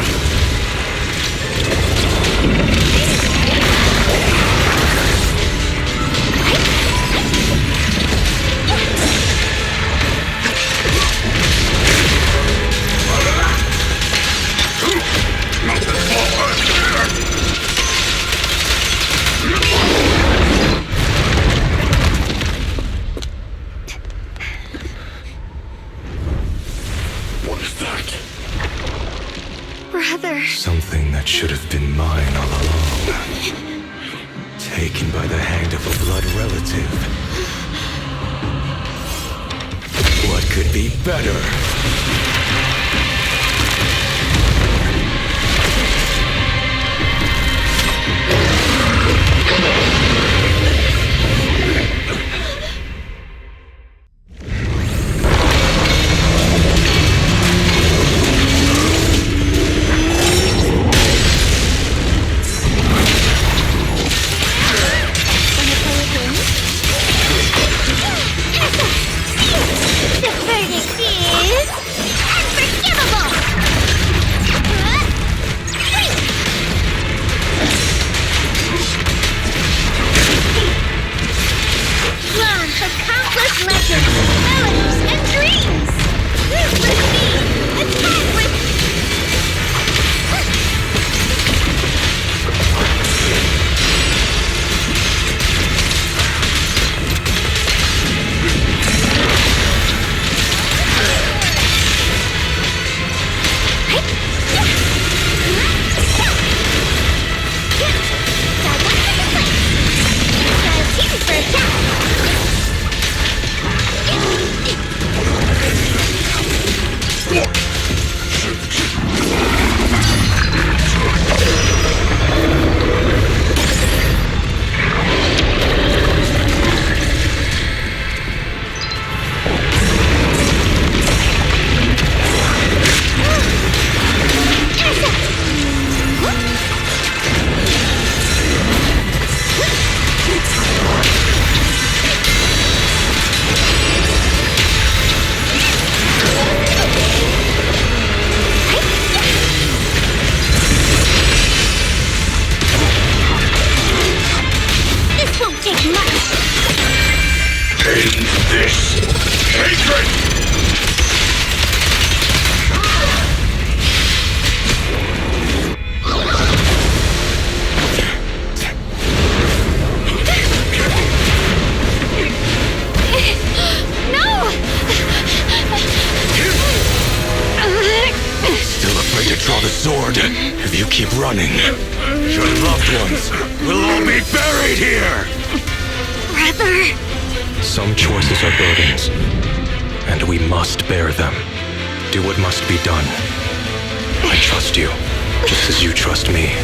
Something that should have been mine all along. Taken by the hand of a blood relative. be better. If you keep running, your loved ones will all be buried here! Brother! Some choices are burdens, and we must bear them. Do what must be done. I trust you, just as you trust me.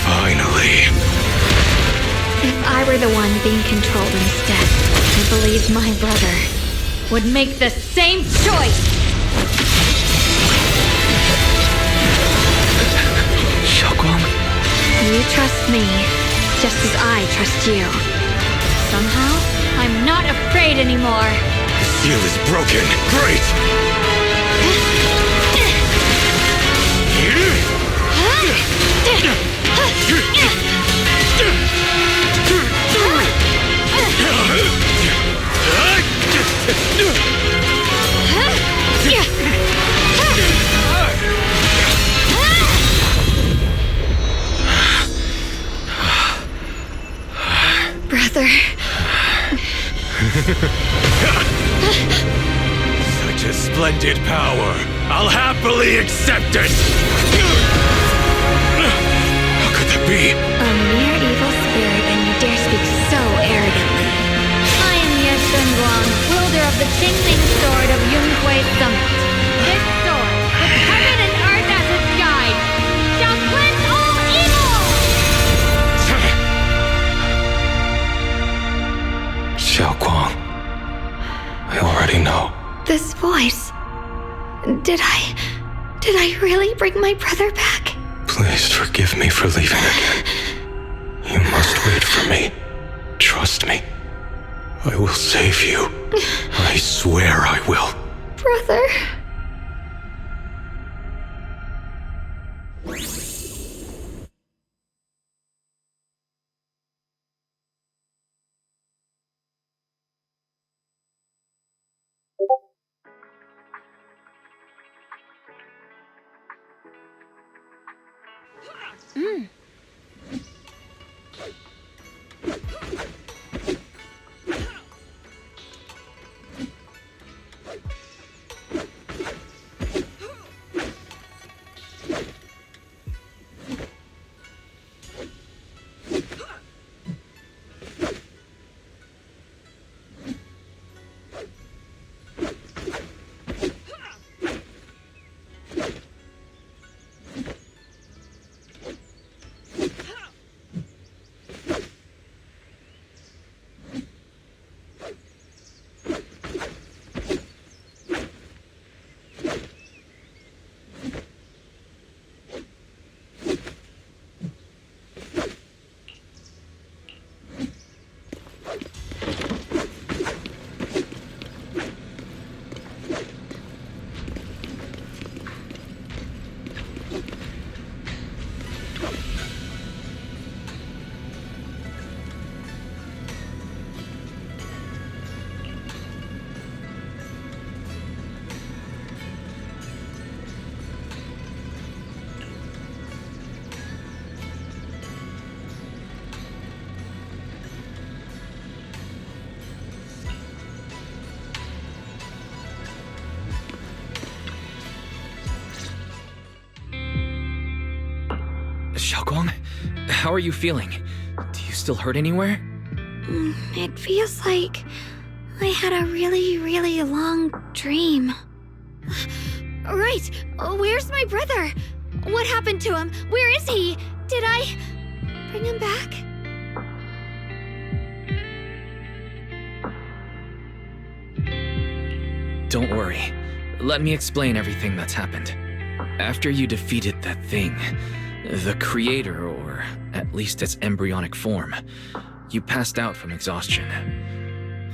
Finally. If I were the one being controlled instead, I believe my brother would make the same choice! Xiaoguang? You trust me, just as I trust you. Somehow, I'm not afraid anymore. The seal is broken. Great! Brother. Such a splendid power. I'll happily accept it! How could that be? A mere evil spirit, and you dare speak so arrogantly. I am Ye Shenguang, wielder of the Qingling Sword of Yunhui Summit. This sword, with heaven and earth as its guide, shall cleanse all evil! Xiaoguang, I already know. This voice... Did I really bring my brother back? Please forgive me for leaving again. You must wait for me. Trust me. I will save you. I swear I will. Brother... Xiaoguang, how are you feeling? Do you still hurt anywhere? It feels like I had a really, really long dream. Right, where's my brother? What happened to him? Where is he? Did I bring him back? Don't worry. Let me explain everything that's happened. After you defeated that thing, the creator, or at least its embryonic form, you passed out from exhaustion.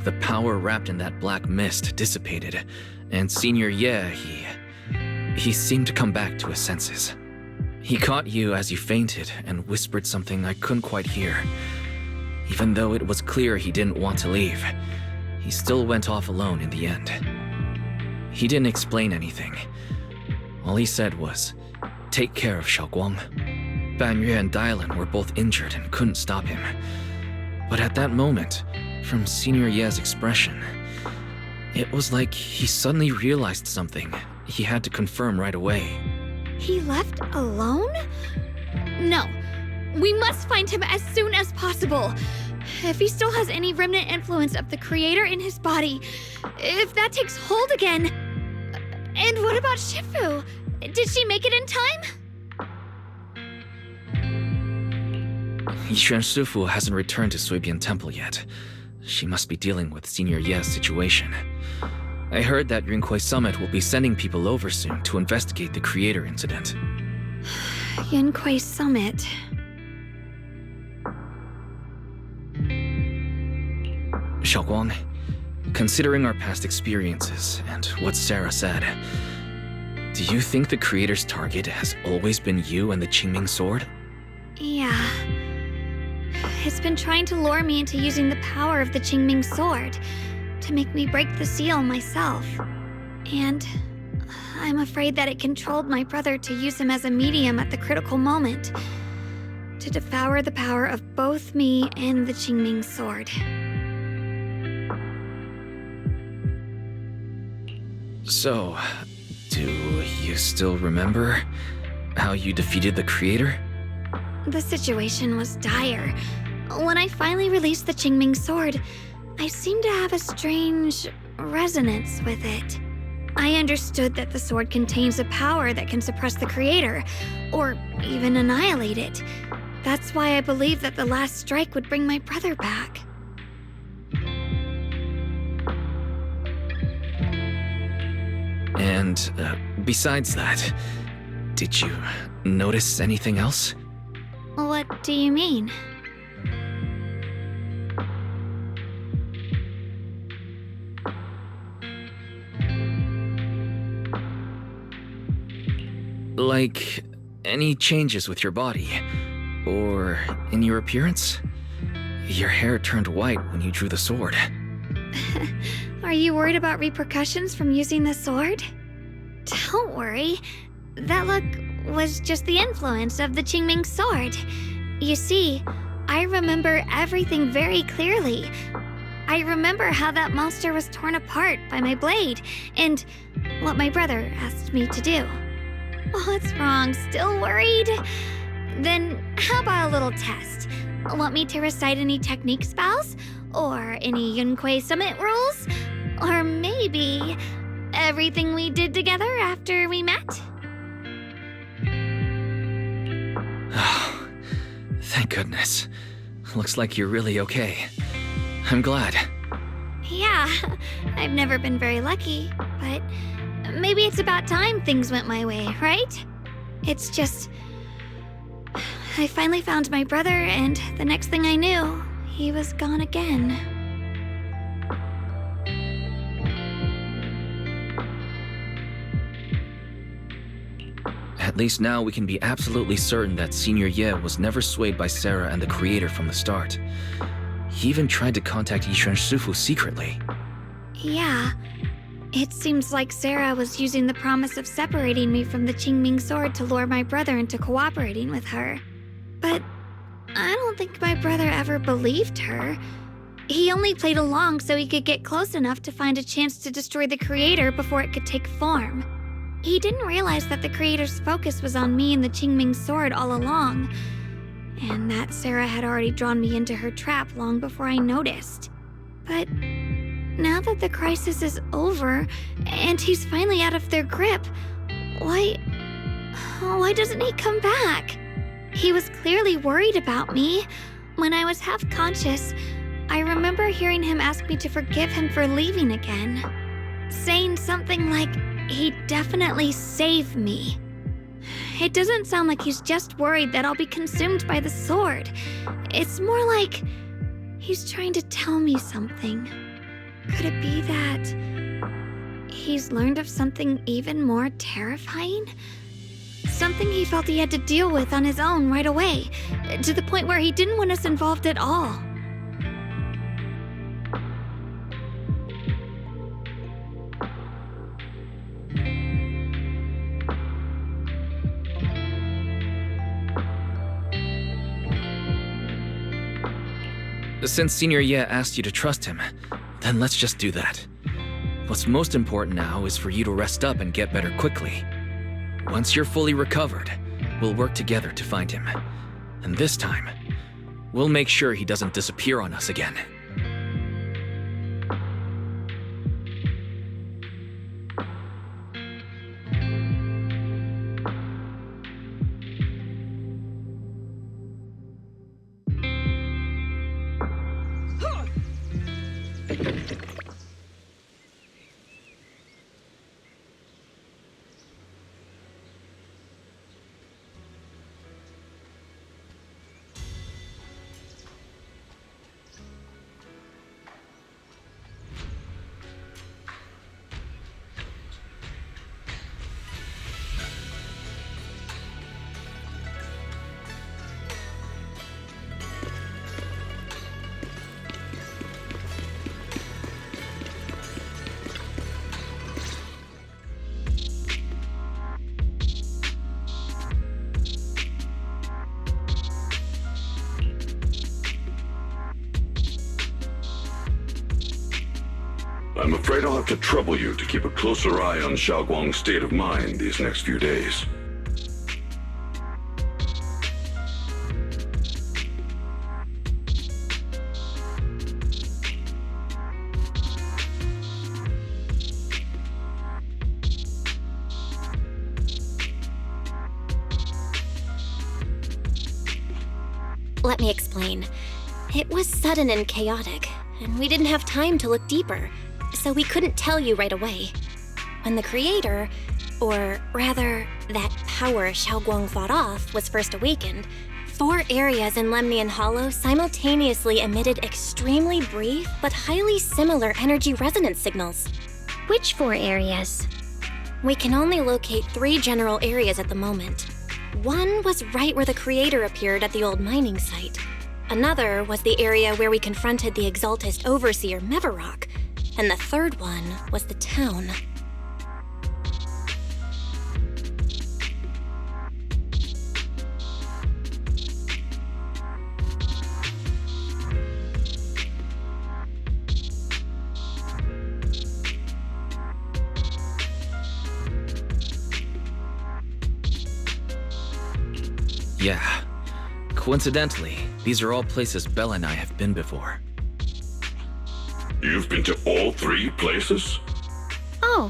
The power wrapped in that black mist dissipated, and Senior Ye, he seemed to come back to his senses. He caught you as you fainted and whispered something I couldn't quite hear. Even though it was clear he didn't want to leave, he still went off alone in the end. He didn't explain anything. All he said was, "Take care of Xiaoguang." Banyue and Dylan were both injured and couldn't stop him. But at that moment, from Senior Ye's expression, it was like he suddenly realized something he had to confirm right away. He left alone? No. We must find him as soon as possible. If he still has any remnant influence of the creator in his body, if that takes hold again. And what about Shifu? Did she make it in time? Yixuan Shifu hasn't returned to Suibian Temple yet. She must be dealing with Senior Ye's situation. I heard that Yunhui Summit will be sending people over soon to investigate the creator incident. Yunhui Summit. Xiaoguang, considering our past experiences and what Sarah said, do you think the creator's target has always been you and the Qingming sword? Yeah. It's been trying to lure me into using the power of the Qingming sword to make me break the seal myself. And I'm afraid that it controlled my brother to use him as a medium at the critical moment, to devour the power of both me and the Qingming sword. So, do you still remember how you defeated the creator? The situation was dire. When I finally released the Qingming sword, I seemed to have a strange resonance with it. I understood that the sword contains a power that can suppress the creator, or even annihilate it. That's why I believed that the last strike would bring my brother back. And besides that, did you notice anything else? What do you mean? Like, any changes with your body? Or in your appearance? Your hair turned white when you drew the sword. Are you worried about repercussions from using the sword? Don't worry. That look was just the influence of the Qingming sword. You see, I remember everything very clearly. I remember how that monster was torn apart by my blade, and what my brother asked me to do. What's wrong? Still worried? Then how about a little test? Want me to recite any technique spells? Or any Yunhui Summit rules? Or maybe everything we did together after we met? Oh, thank goodness. Looks like you're really okay. I'm glad. Yeah, I've never been very lucky, but maybe it's about time things went my way, right? It's just... I finally found my brother, and the next thing I knew, he was gone again. At least now we can be absolutely certain that Senior Ye was never swayed by Sarah and the creator from the start. He even tried to contact Yixuan Shifu secretly. Yeah. It seems like Sarah was using the promise of separating me from the Qingming sword to lure my brother into cooperating with her. But I don't think my brother ever believed her. He only played along so he could get close enough to find a chance to destroy the creator before it could take form. He didn't realize that the creator's focus was on me and the Qingming sword all along. and that Sarah had already drawn me into her trap long before I noticed. But now that the crisis is over, and he's finally out of their grip, why doesn't he come back? He was clearly worried about me. When I was half conscious, I remember hearing him ask me to forgive him for leaving again, saying something like he'd definitely save me. It doesn't sound like he's just worried that I'll be consumed by the sword. It's more like he's trying to tell me something. Could it be that he's learned of something even more terrifying? Something he felt he had to deal with on his own right away, to the point where he didn't want us involved at all. Since Senior Ye asked you to trust him, then let's just do that. What's most important now is for you to rest up and get better quickly. Once you're fully recovered, we'll work together to find him. And this time, we'll make sure he doesn't disappear on us again. I'm afraid I'll have to trouble you to keep a closer eye on Xiaoguang's state of mind these next few days. Let me explain. It was sudden and chaotic, and we didn't have time to look deeper, so we couldn't tell you right away. When the creator, or rather, that power Xiaoguang fought off, was first awakened, 4 areas in Lemnian Hollow simultaneously emitted extremely brief but highly similar energy resonance signals. Which 4 areas? We can only locate 3 general areas at the moment. One was right where the creator appeared at the old mining site. Another was the area where we confronted the Exaltist Overseer Mevarok. And the third one was the town. Yeah. Coincidentally, these are all places Bella and I have been before. You've been to all 3 places? Oh,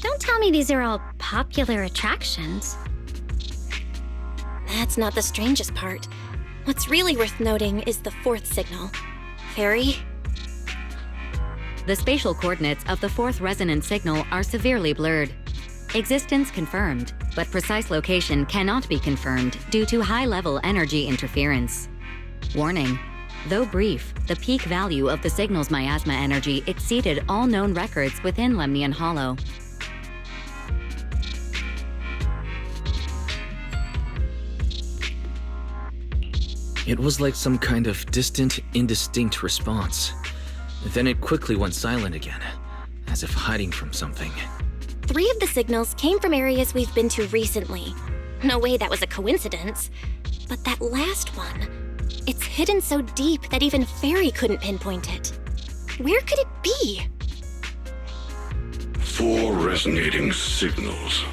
don't tell me these are all popular attractions. That's not the strangest part. What's really worth noting is the 4th signal. Fairy? The spatial coordinates of the 4th resonance signal are severely blurred. Existence confirmed, but precise location cannot be confirmed due to high-level energy interference. Warning. Though brief, the peak value of the signal's miasma energy exceeded all known records within Lemnian Hollow. It was like some kind of distant, indistinct response. Then it quickly went silent again, as if hiding from something. 3 of the signals came from areas we've been to recently. No way that was a coincidence. But that last one, it's hidden so deep that even Fairy couldn't pinpoint it. Where could it be? 4 resonating signals.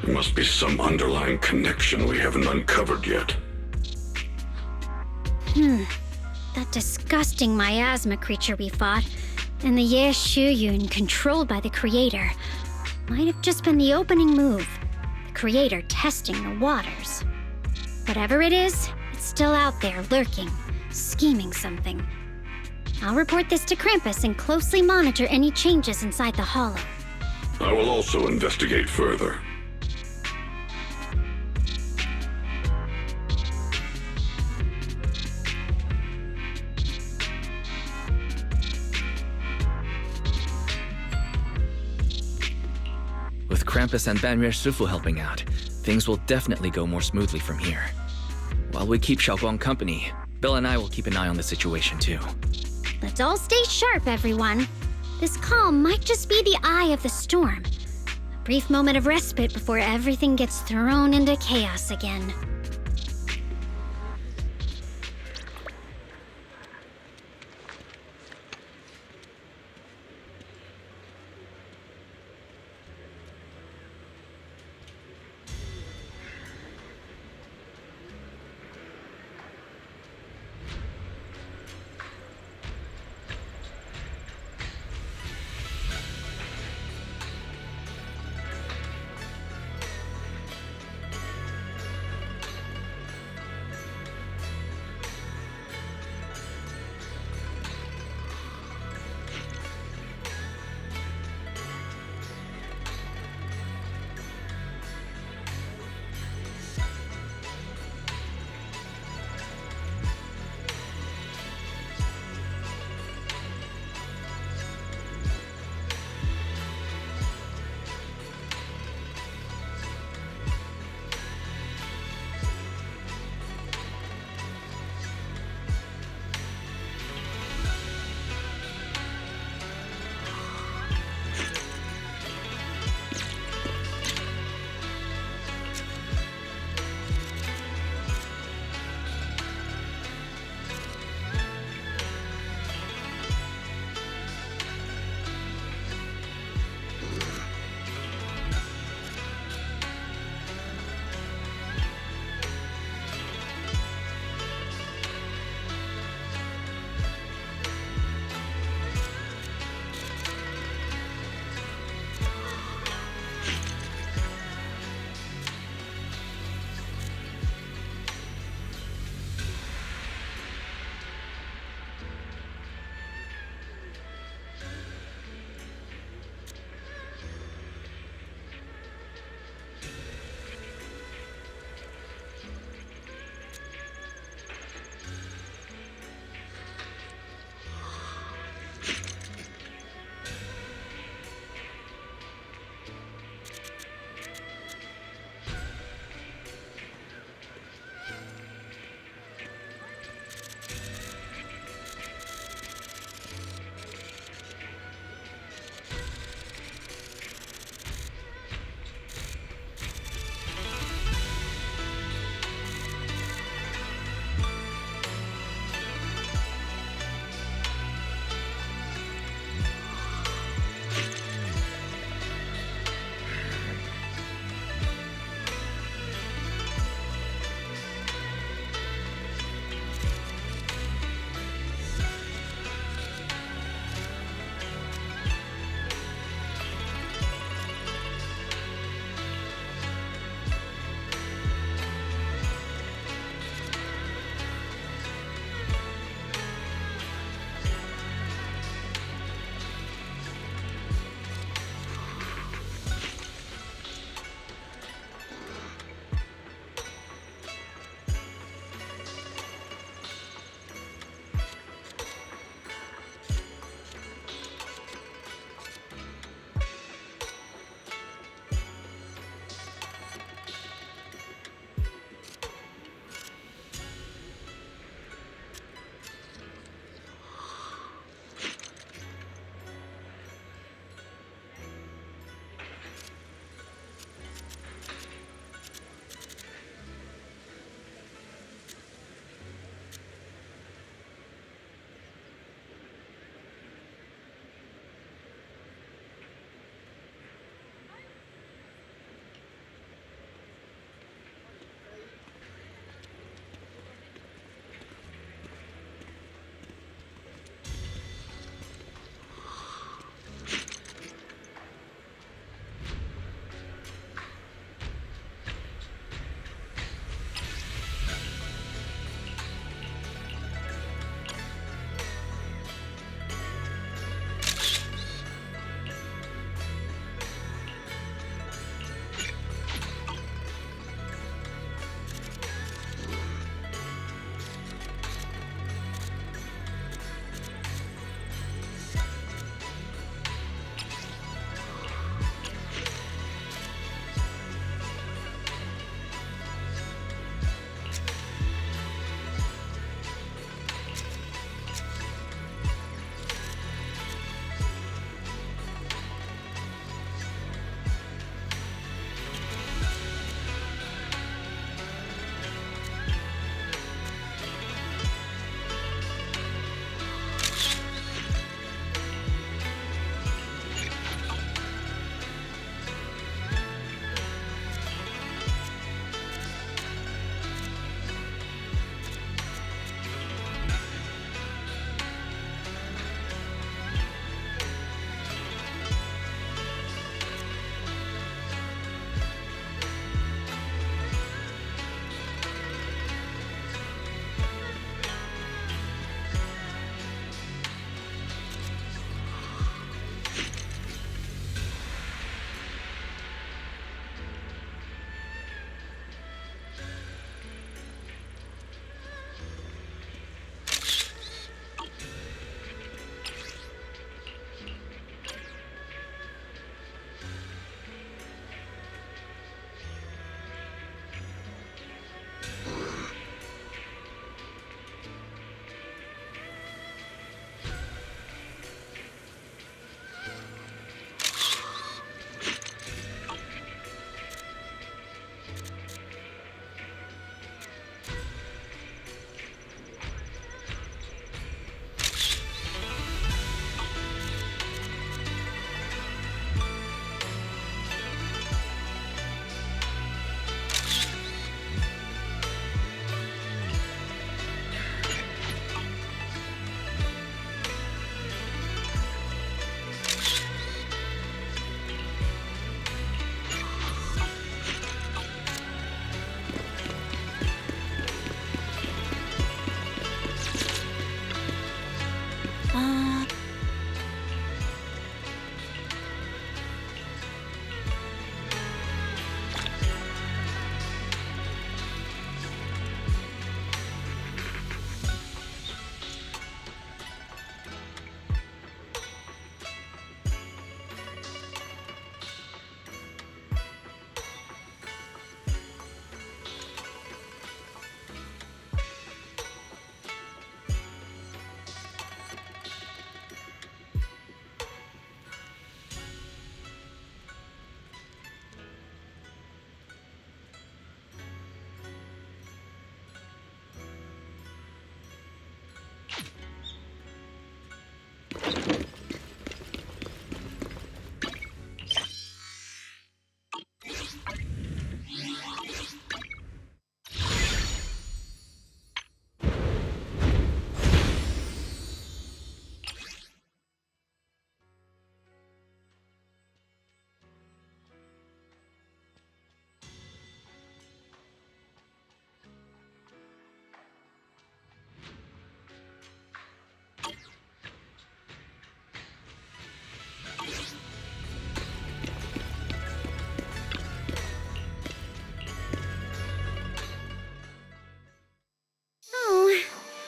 There must be some underlying connection we haven't uncovered yet. That disgusting miasma creature we fought, and the Ye Shuyun controlled by the Creator, might have just been the opening move. The Creator testing the waters. Whatever it is, it's still out there lurking, scheming something. I'll report this to Krampus and closely monitor any changes inside the hollow. I will also investigate further. With Krampus and Banrier Sufu helping out, things will definitely go more smoothly from here. While we keep Xiaoguang company, Bill and I will keep an eye on the situation too. Let's all stay sharp, everyone. This calm might just be the eye of the storm. A brief moment of respite before everything gets thrown into chaos again.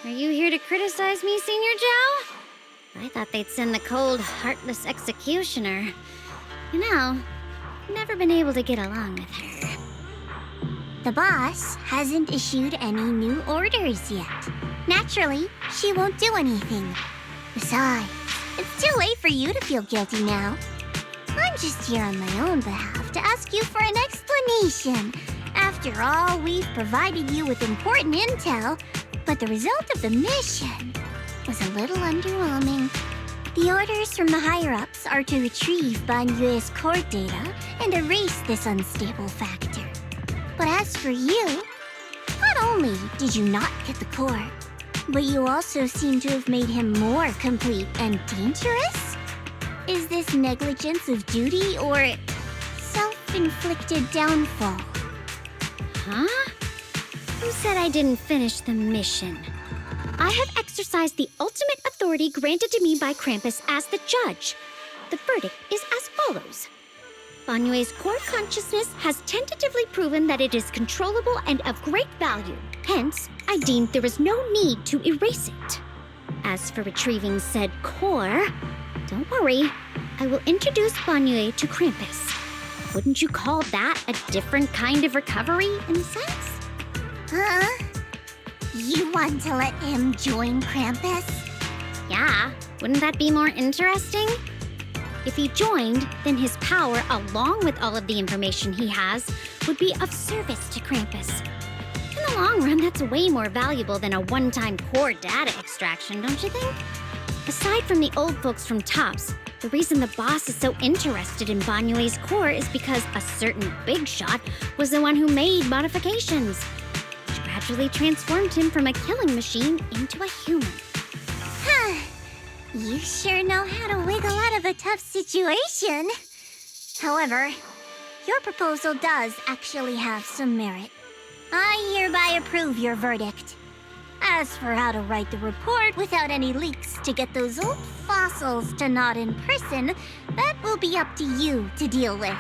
Are you here to criticize me, Senior Joe? I thought they'd send the cold, heartless executioner. You know, I've never been able to get along with her. The boss hasn't issued any new orders yet. Naturally, she won't do anything. Besides, it's too late for you to feel guilty now. I'm just here on my own behalf to ask you for an explanation. After all, we've provided you with important intel, but the result of the mission was a little underwhelming. The orders from the higher-ups are to retrieve Banyue's core data and erase this unstable factor. But as for you, not only did you not get the core, but you also seem to have made him more complete and dangerous? Is this negligence of duty or self-inflicted downfall? Huh? Who said I didn't finish the mission? I have exercised the ultimate authority granted to me by Krampus as the judge. The verdict is as follows. Banyue's core consciousness has tentatively proven that it is controllable and of great value. Hence, I deemed there is no need to erase it. As for retrieving said core, don't worry. I will introduce Banyue to Krampus. Wouldn't you call that a different kind of recovery, in a sense? Huh? You want to let him join Krampus? Yeah, wouldn't that be more interesting? If he joined, then his power, along with all of the information he has, would be of service to Krampus. In the long run, that's way more valuable than a one-time core data extraction, don't you think? Aside from the old folks from TOPS, the reason the boss is so interested in Banyue's core is because a certain big shot was the one who made modifications, which gradually transformed him from a killing machine into a human. Huh. You sure know how to wiggle out of a tough situation. However, your proposal does actually have some merit. I hereby approve your verdict. As for how to write the report without any leaks to get those old fossils to nod in person, that will be up to you to deal with.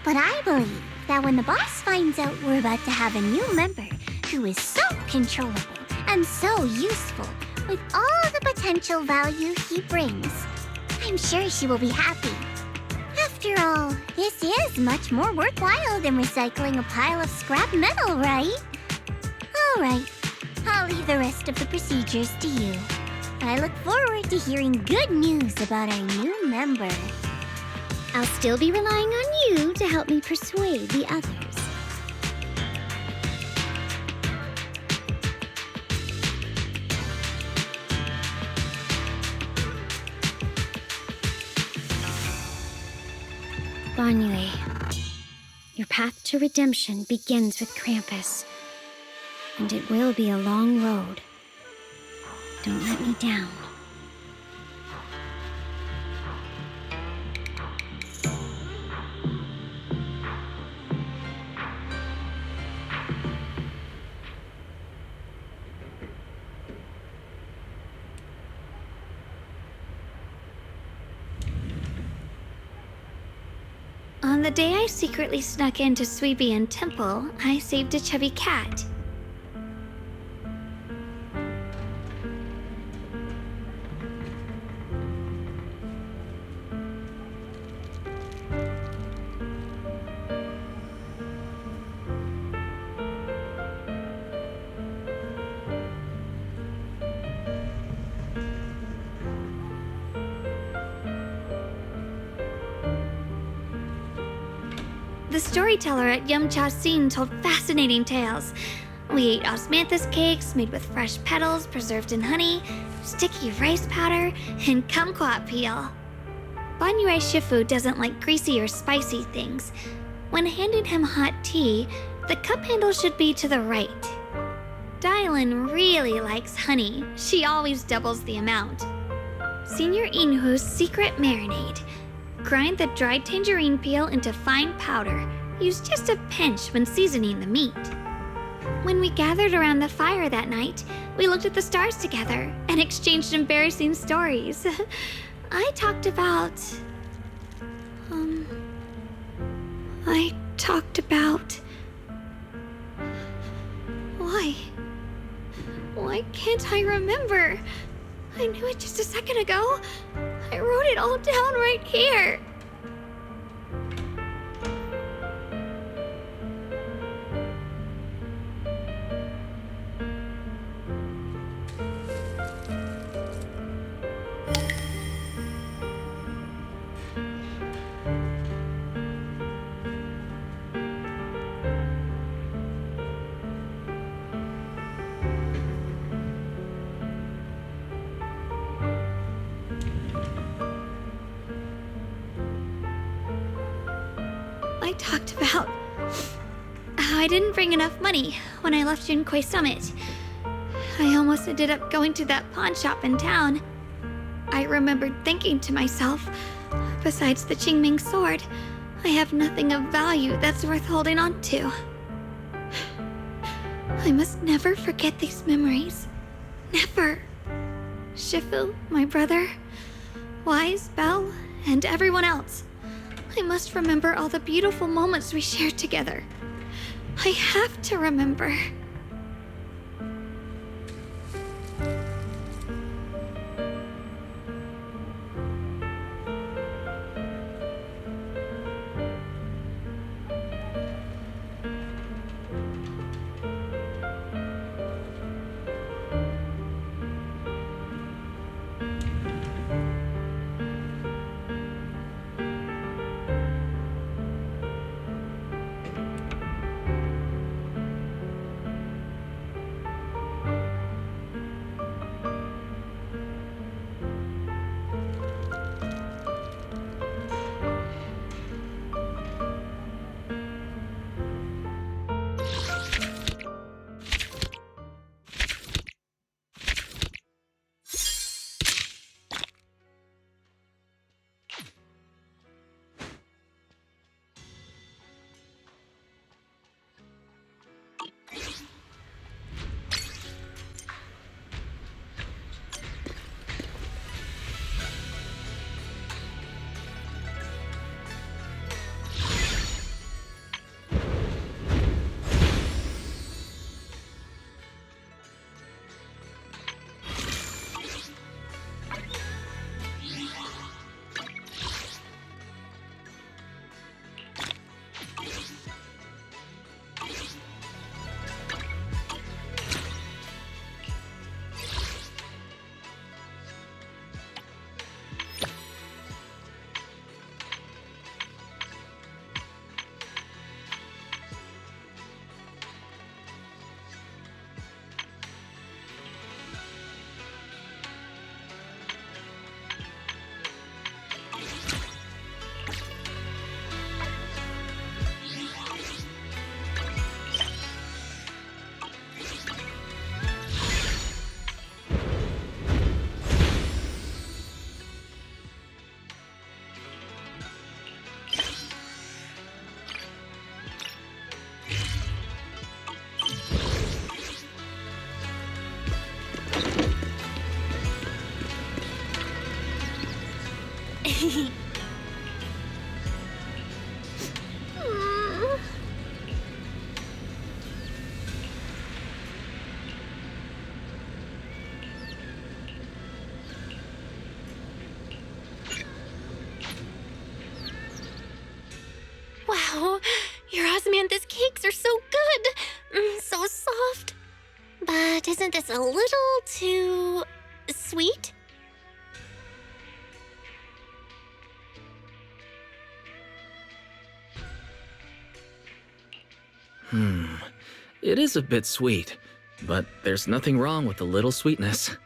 But I believe that when the boss finds out we're about to have a new member who is so controllable and so useful with all the potential value he brings, I'm sure she will be happy. After all, this is much more worthwhile than recycling a pile of scrap metal, right? All right. I'll leave the rest of the procedures to you. I look forward to hearing good news about our new member. I'll still be relying on you to help me persuade the others. Banyue, your path to redemption begins with Krampus. And it will be a long road. Don't let me down. On the day I secretly snuck into Sweebian Temple, I saved a chubby cat. The storyteller at Yumcha Scene told fascinating tales. We ate osmanthus cakes made with fresh petals preserved in honey, sticky rice powder, and kumquat peel. Banyue Shifu doesn't like greasy or spicy things. When handing him hot tea, the cup handle should be to the right. Dylan really likes honey. She always doubles the amount. Senior Inhu's secret marinade. Grind the dried tangerine peel into fine powder. Use just a pinch when seasoning the meat. When we gathered around the fire that night, we looked at the stars together and exchanged embarrassing stories. I talked about... Why can't I remember? I knew it just a second ago. I wrote it all down right here. I talked about how I didn't bring enough money when I left Junkoi Summit. I almost ended up going to that pawn shop in town. I remembered thinking to myself, besides the Qingming sword, I have nothing of value that's worth holding on to. I must never forget these memories. Never. Shifu, my brother, Wise, Belle, and everyone else. I must remember all the beautiful moments we shared together. I have to remember. Isn't this a little too sweet? It is a bit sweet, but there's nothing wrong with a little sweetness.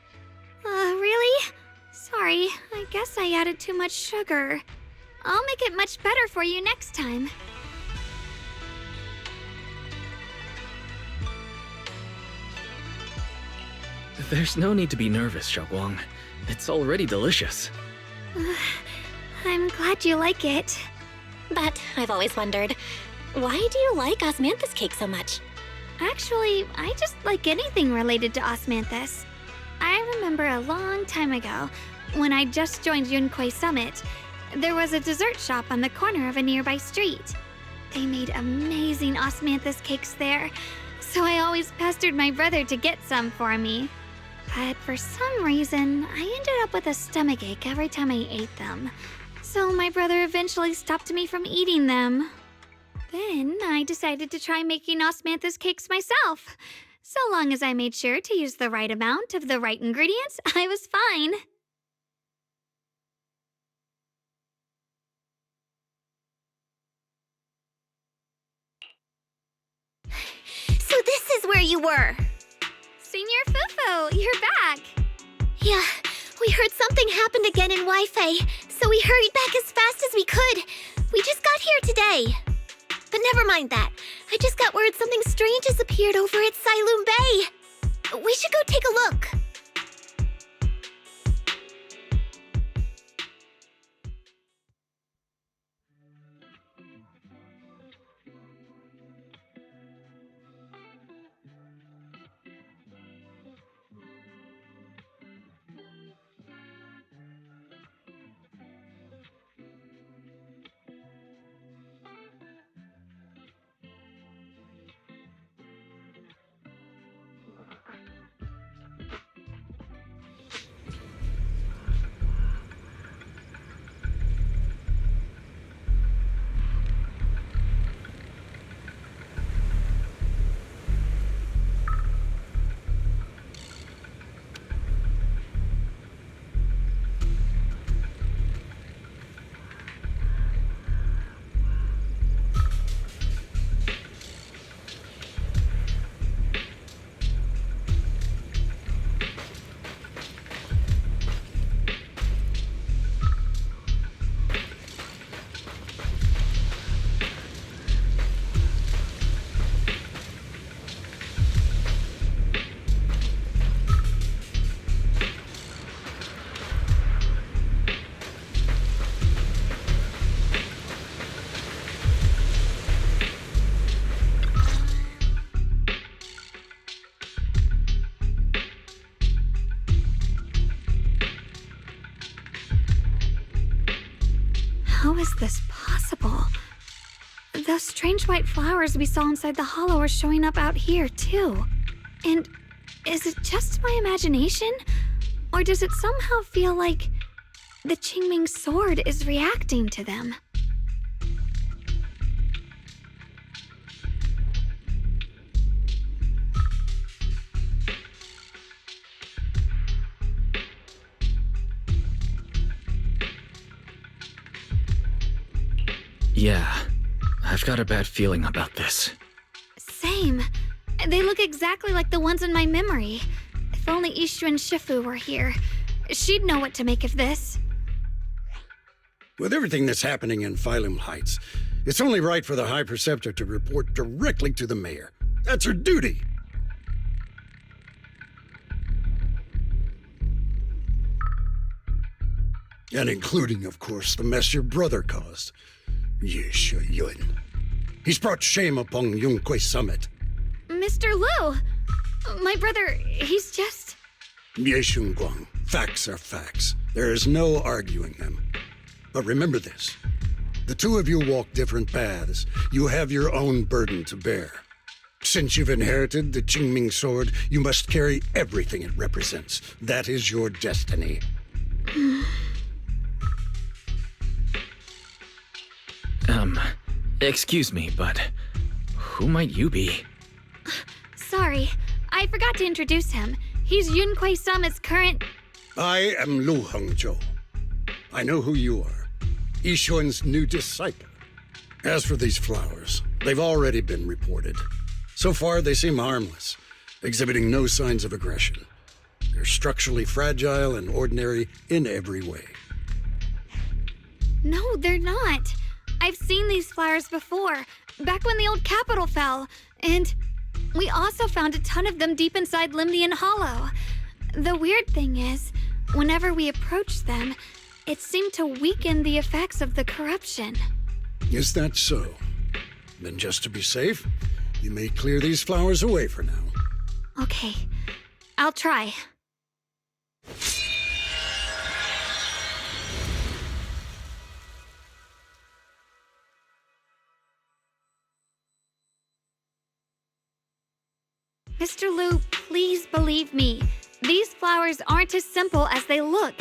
Really? Sorry, I guess I added too much sugar. I'll make it much better for you next time. There's no need to be nervous, Xiaoguang. It's already delicious. I'm glad you like it. But I've always wondered, why do you like osmanthus cake so much? Actually, I just like anything related to osmanthus. I remember a long time ago, when I just joined Yunquei Summit, there was a dessert shop on the corner of a nearby street. They made amazing osmanthus cakes there, so I always pestered my brother to get some for me. But for some reason, I ended up with a stomachache every time I ate them. So my brother eventually stopped me from eating them. Then I decided to try making osmanthus cakes myself. So long as I made sure to use the right amount of the right ingredients, I was fine. So this is where you were! Senior Fufu, you're back! Yeah, we heard something happened again in Wi-Fi, so we hurried back as fast as we could. We just got here today. But never mind that. I just got word something strange has appeared over at Sailoon Bay. We should go take a look. How is this possible? Those strange white flowers we saw inside the hollow are showing up out here, too. And is it just my imagination? Or does it somehow feel like the Qingming sword is reacting to them? Yeah, I've got a bad feeling about this. Same. They look exactly like the ones in my memory. If only Ishu and Shifu were here, she'd know what to make of this. With everything that's happening in Phylum Heights, it's only right for the High Preceptor to report directly to the mayor. That's her duty. And including, of course, the mess your brother caused. Yeshu Yun. He's brought shame upon Yunquei Summit. Mr. Liu! My brother, he's just... Yeshun Guang, facts are facts. There is no arguing them. But remember this. The two of you walk different paths. You have your own burden to bear. Since you've inherited the Qingming sword, you must carry everything it represents. That is your destiny. Excuse me, but who might you be? Sorry, I I forgot to introduce him. He's Yunquei Summit's current... I am Lu Hengzhou. I know who you are. Yixuan's new disciple. As for these flowers, they've already been reported. So far, they seem harmless, exhibiting no signs of aggression. They're structurally fragile and ordinary in every way. No, they're not. I've seen these flowers before, back when the old capital fell, and we also found a ton of them deep inside Limdian Hollow. The weird thing is, whenever we approached them, it seemed to weaken the effects of the corruption. Is that so? Then just to be safe, you may clear these flowers away for now. Okay, I'll try. Mr. Liu, please believe me. These flowers aren't as simple as they look.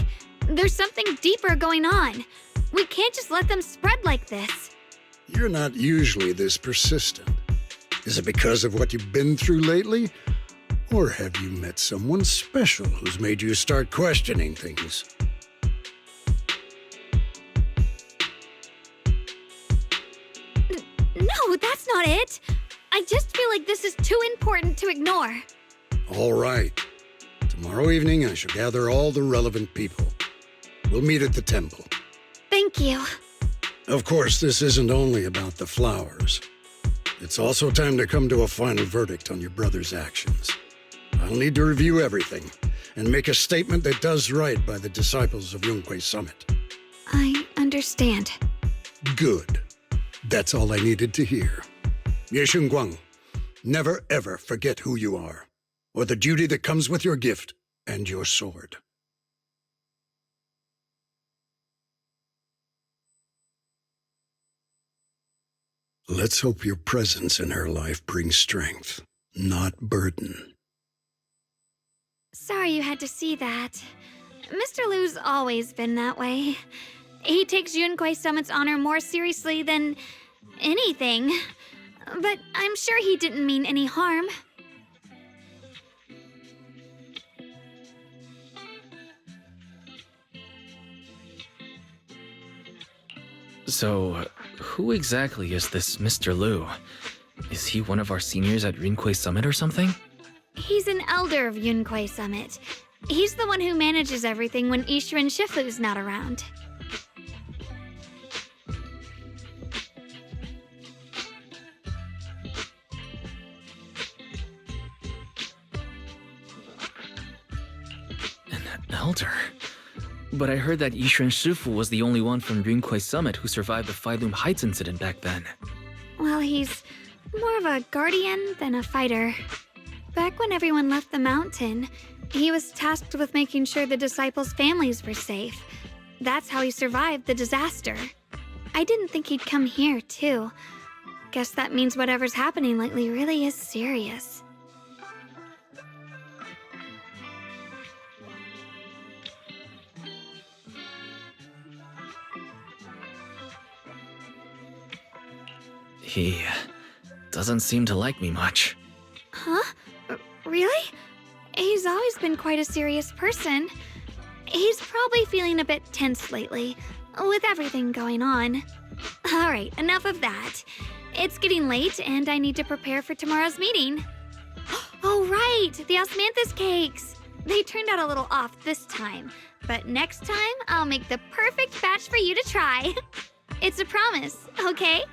There's something deeper going on. We can't just let them spread like this. You're not usually this persistent. Is it because of what you've been through lately? Or have you met someone special who's made you start questioning things? No, that's not it. I just feel like this is too important to ignore. All right. Tomorrow evening, I shall gather all the relevant people. We'll meet at the temple. Thank you. Of course, this isn't only about the flowers. It's also time to come to a final verdict on your brother's actions. I'll need to review everything and make a statement that does right by the disciples of Yunquei Summit. I understand. Good. That's all I needed to hear. Ye Shunguang, never ever forget who you are, or the duty that comes with your gift and your sword. Let's hope your presence in her life brings strength, not burden. Sorry you had to see that. Mr. Liu's always been that way. He takes Yunquei Summit's honor more seriously than anything. But I'm sure he didn't mean any harm. So, who exactly is this Mr. Liu? Is he one of our seniors at Yunquei Summit or something? He's an elder of Yunquei Summit. He's the one who manages everything when Yixuan Shifu's not around. An elder? But I heard that Yixuan Shifu was the only one from Yunquei Summit who survived the Phi Loom Heights incident back then. Well, he's more of a guardian than a fighter. Back when everyone left the mountain, he was tasked with making sure the disciples' families were safe. That's how he survived the disaster. I didn't think he'd come here, too. Guess that means whatever's happening lately really is serious. He doesn't seem to like me much. Huh? Really? He's always been quite a serious person. He's probably feeling a bit tense lately, with everything going on. Alright, enough of that. It's getting late, and I need to prepare for tomorrow's meeting. Oh right, the osmanthus cakes! They turned out a little off this time, but next time I'll make the perfect batch for you to try. It's a promise, okay?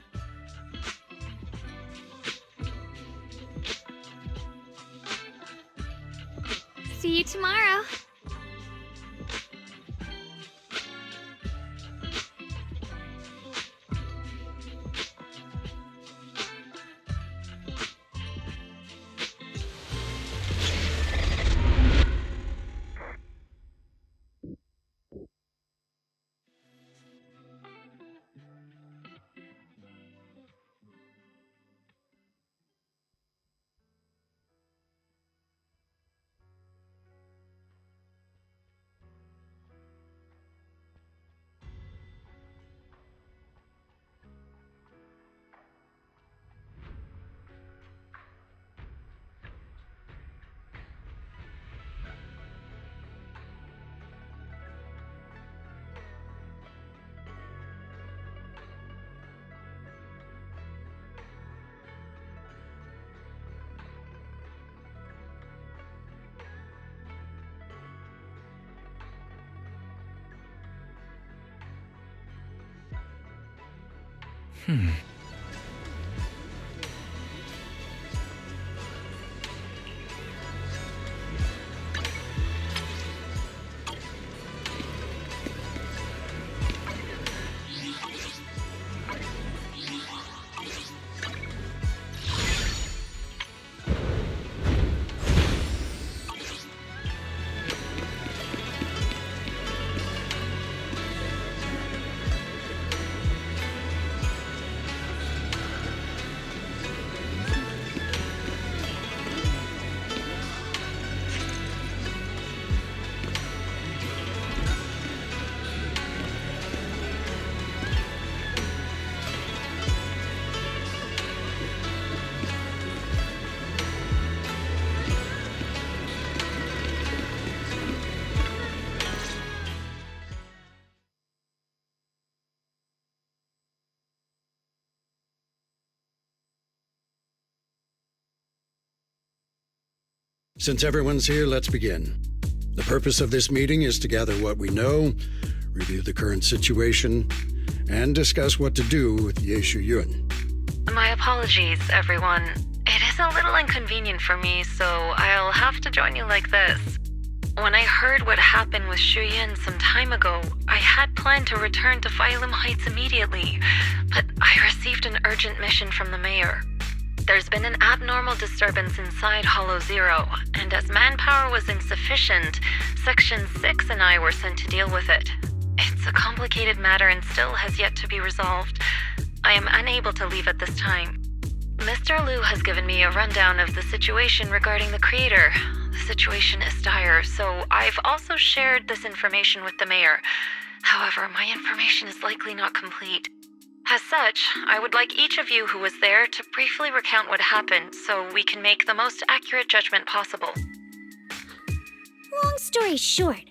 See you tomorrow. Since everyone's here, let's begin. The purpose of this meeting is to gather what we know, review the current situation, and discuss what to do with Yeshu Yun. My apologies, everyone. It is a little inconvenient for me, so I'll have to join you like this. When I heard what happened with Shu Yin some time ago, I had planned to return to Phylum Heights immediately, but I received an urgent mission from the mayor. There's been an abnormal disturbance inside Hollow Zero, and as manpower was insufficient, Section 6 and I were sent to deal with it. It's a complicated matter and still has yet to be resolved. I am unable to leave at this time. Mr. Liu has given me a rundown of the situation regarding the creator. The situation is dire, so I've also shared this information with the mayor. However, my information is likely not complete. As such, I would like each of you who was there to briefly recount what happened so we can make the most accurate judgment possible. Long story short,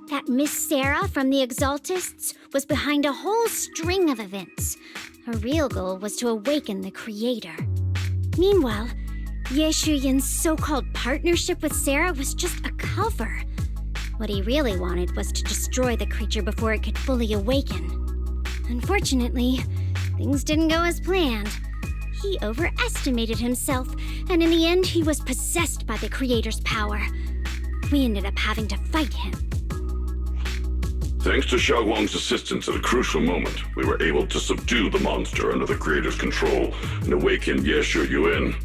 that Miss Sarah from the Exaltists was behind a whole string of events. Her real goal was to awaken the creator. Meanwhile, Yeshu Yin's so-called partnership with Sarah was just a cover. What he really wanted was to destroy the creature before it could fully awaken. Unfortunately, things didn't go as planned. He overestimated himself, and in the end, he was possessed by the creator's power. We ended up having to fight him. Thanks to Xiaoguang's assistance at a crucial moment, we were able to subdue the monster under the creator's control and awaken Yeshu Yun.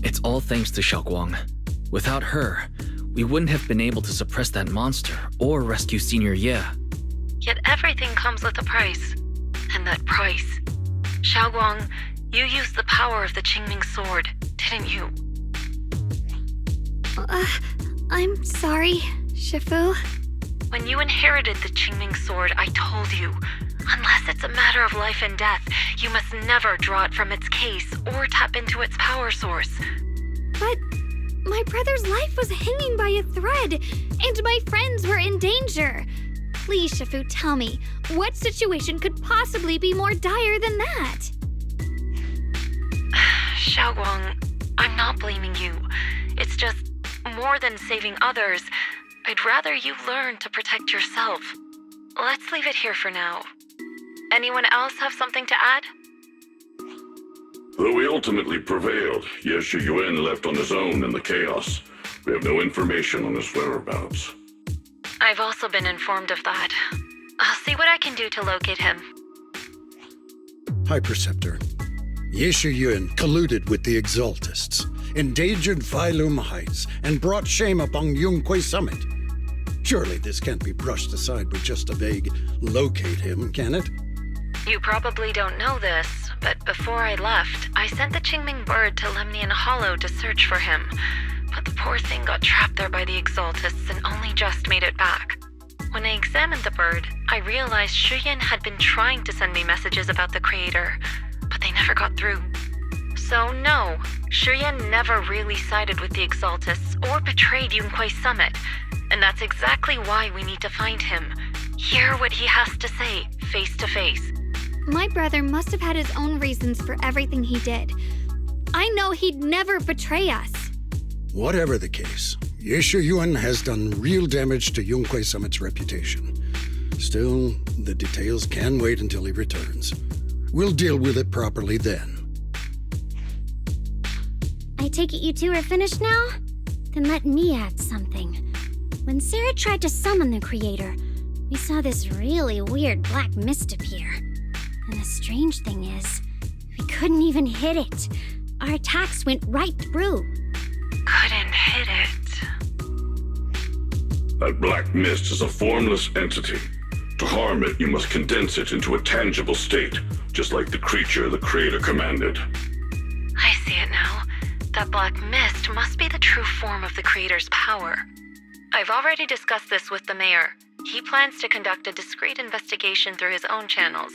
It's all thanks to Xiaoguang. Without her, we wouldn't have been able to suppress that monster or rescue Senior Ye. Yet everything comes with a price. And that price... Xiaoguang, you used the power of the Qingming sword, didn't you? I'm sorry, Shifu. When you inherited the Qingming sword, I told you, unless it's a matter of life and death, you must never draw it from its case or tap into its power source. But my brother's life was hanging by a thread, and my friends were in danger. Please, Shifu, tell me, what situation could possibly be more dire than that? Xiaoguang, I'm not blaming you. It's just, more than saving others, I'd rather you learn to protect yourself. Let's leave it here for now. Anyone else have something to add? Though we ultimately prevailed, Yeshu Yun left on his own in the chaos. We have no information on his whereabouts. I've also been informed of that. I'll see what I can do to locate him. High Preceptor, Yeshu Yun colluded with the Exaltists, endangered Phylum Heights, and brought shame upon Yunquay Summit. Surely this can't be brushed aside with just a vague locate him, can it? You probably don't know this, but before I left, I sent the Qingming bird to Lemnian Hollow to search for him. But the poor thing got trapped there by the Exaltists and only just made it back. When I examined the bird, I realized Shu Yin had been trying to send me messages about the creator, but they never got through. So no, Shu Yin never really sided with the Exaltists or betrayed Yunquay Summit, and that's exactly why we need to find him. Hear what he has to say, face to face. My brother must have had his own reasons for everything he did. I know he'd never betray us. Whatever the case, Ye Yuan has done real damage to Yunhui Summit's reputation. Still, the details can wait until he returns. We'll deal with it properly then. I take it you two are finished now? Then let me add something. When Sarah tried to summon the creator, we saw this really weird black mist appear. And the strange thing is, we couldn't even hit it. Our attacks went right through. Couldn't hit it. That black mist is a formless entity. To harm it, you must condense it into a tangible state, just like the creature the Creator commanded. I see it now. That black mist must be the true form of the Creator's power. I've already discussed this with the mayor. He plans to conduct a discreet investigation through his own channels.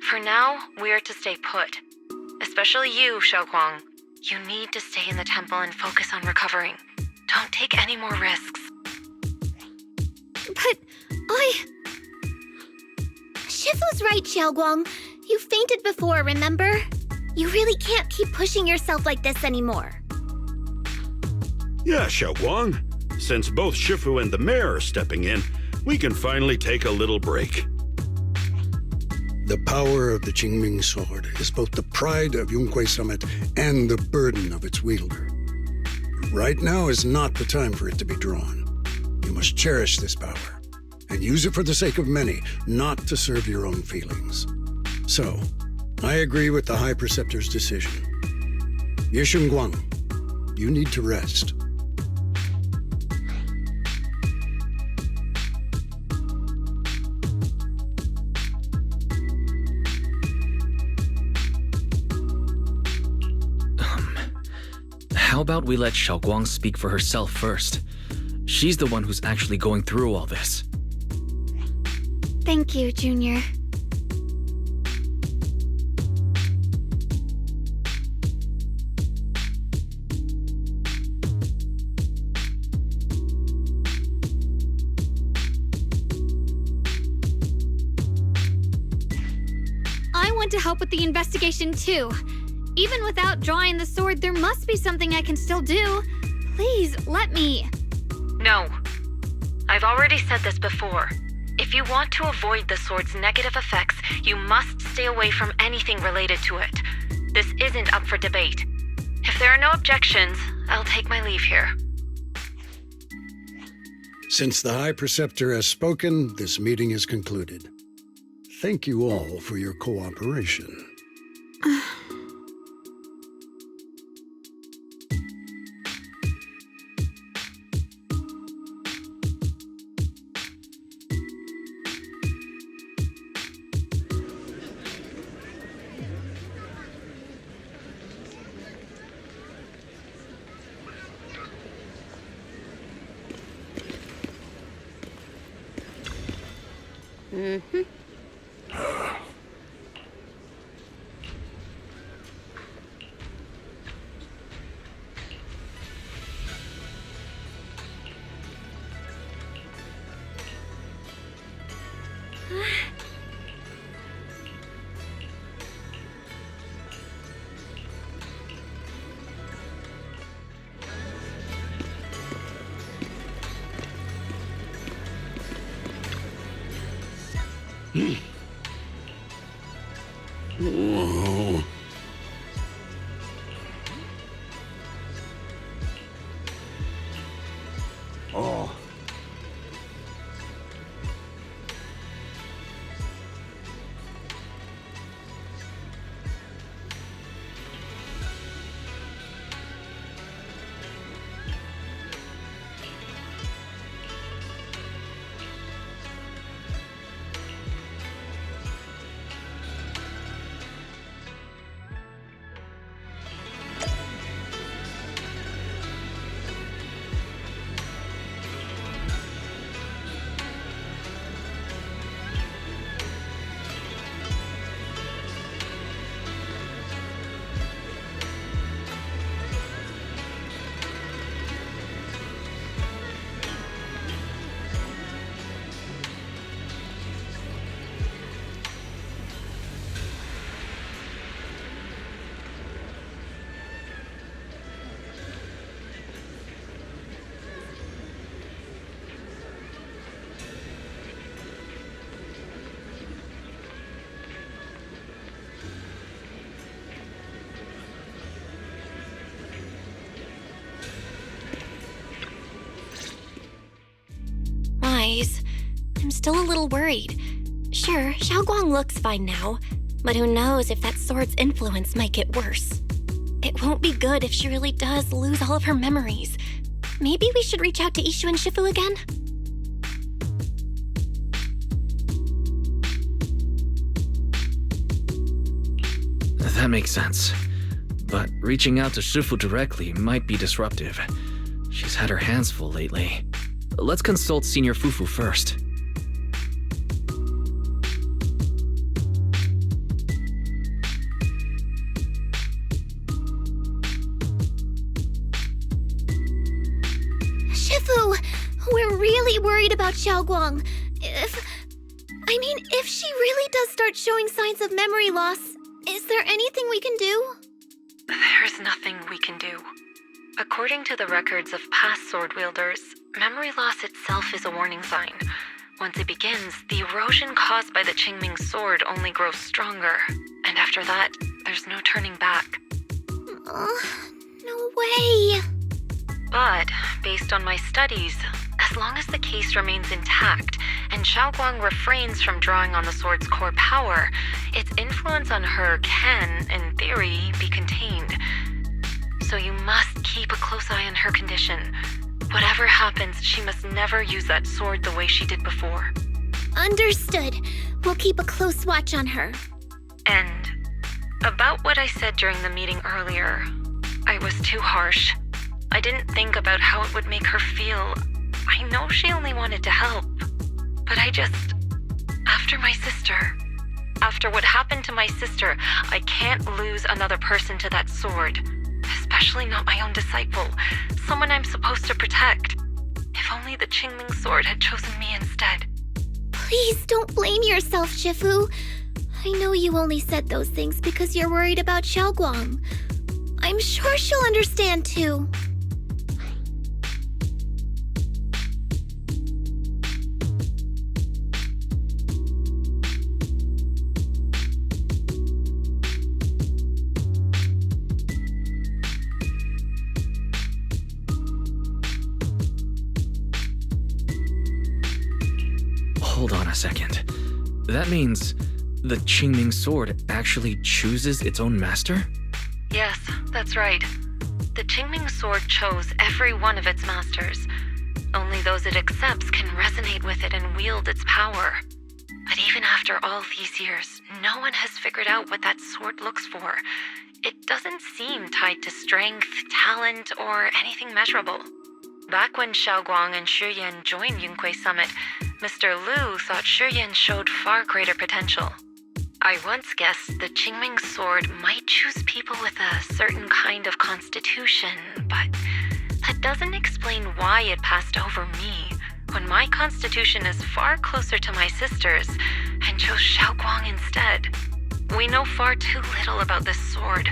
For now, we're to stay put. Especially you, Xiaoguang. You need to stay in the temple and focus on recovering. Don't take any more risks. But Shiv was right, Xiaoguang. You fainted before, remember? You really can't keep pushing yourself like this anymore. Yeah, Xiaoguang. Since both Shifu and the mayor are stepping in, we can finally take a little break. The power of the Qingming sword is both the pride of Yunhui Summit and the burden of its wielder. Right now is not the time for it to be drawn. You must cherish this power, and use it for the sake of many, not to serve your own feelings. So, I agree with the High Preceptor's decision. Yishunguang, you need to rest. How about we let Xiaoguang speak for herself first? She's the one who's actually going through all this. thank you, Junior. I want to help with the investigation too. Even without drawing the sword, there must be something I can still do. Please, let me. No. I've already said this before. If you want to avoid the sword's negative effects, you must stay away from anything related to it. This isn't up for debate. If there are no objections, I'll take my leave here. Since the High Preceptor has spoken, this meeting is concluded. Thank you all for your cooperation. Mm-hmm. Oh. Oh. Anyways, I'm still a little worried. Sure, Xiaoguang looks fine now, but who knows if that sword's influence might get worse. It won't be good if she really does lose all of her memories. Maybe we should reach out to Ishu and Shifu again? That makes sense. But reaching out to Shifu directly might be disruptive. She's had her hands full lately. Let's consult Senior Fufu first. Shifu, we're really worried about Xiaoguang. If she really does start showing signs of memory loss, is there anything we can do? There's nothing we can do. According to the records of past sword wielders, memory loss itself is a warning sign. Once it begins, the erosion caused by the Qingming sword only grows stronger, and after that, there's no turning back. No way! But, based on my studies, as long as the case remains intact, and Xiaoguang refrains from drawing on the sword's core power, its influence on her can, in theory, be contained. So you must keep a close eye on her condition. Whatever happens, she must never use that sword the way she did before. Understood. We'll keep a close watch on her. And about what I said during the meeting earlier, I was too harsh. I didn't think about how it would make her feel. I know she only wanted to help, but after what happened to my sister, I can't lose another person to that sword. Especially not my own disciple, someone I'm supposed to protect. If only the Qingming sword had chosen me instead. Please don't blame yourself, Shifu. I know you only said those things because you're worried about Xiaoguang. I'm sure she'll understand too. Hold on a second. That means the Qingming sword actually chooses its own master? Yes, that's right. The Qingming sword chose every one of its masters. Only those it accepts can resonate with it and wield its power. But even after all these years, no one has figured out what that sword looks for. It doesn't seem tied to strength, talent, or anything measurable. Back when Xiaoguang and Shiyan joined Yunque Summit, Mr. Liu thought Shiyan showed far greater potential. I once guessed the Qingming sword might choose people with a certain kind of constitution, but that doesn't explain why it passed over me, when my constitution is far closer to my sister's, and chose Xiaoguang instead. We know far too little about this sword.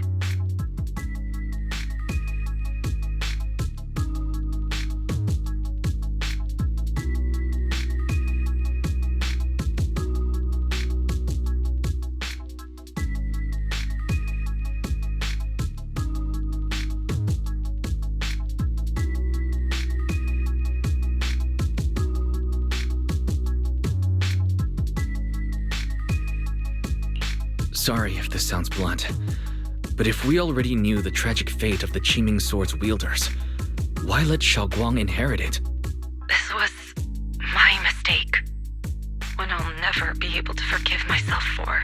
Sorry if this sounds blunt, but if we already knew the tragic fate of the Qingming sword's wielders, why let Xiaoguang inherit it? This was my mistake. One I'll never be able to forgive myself for.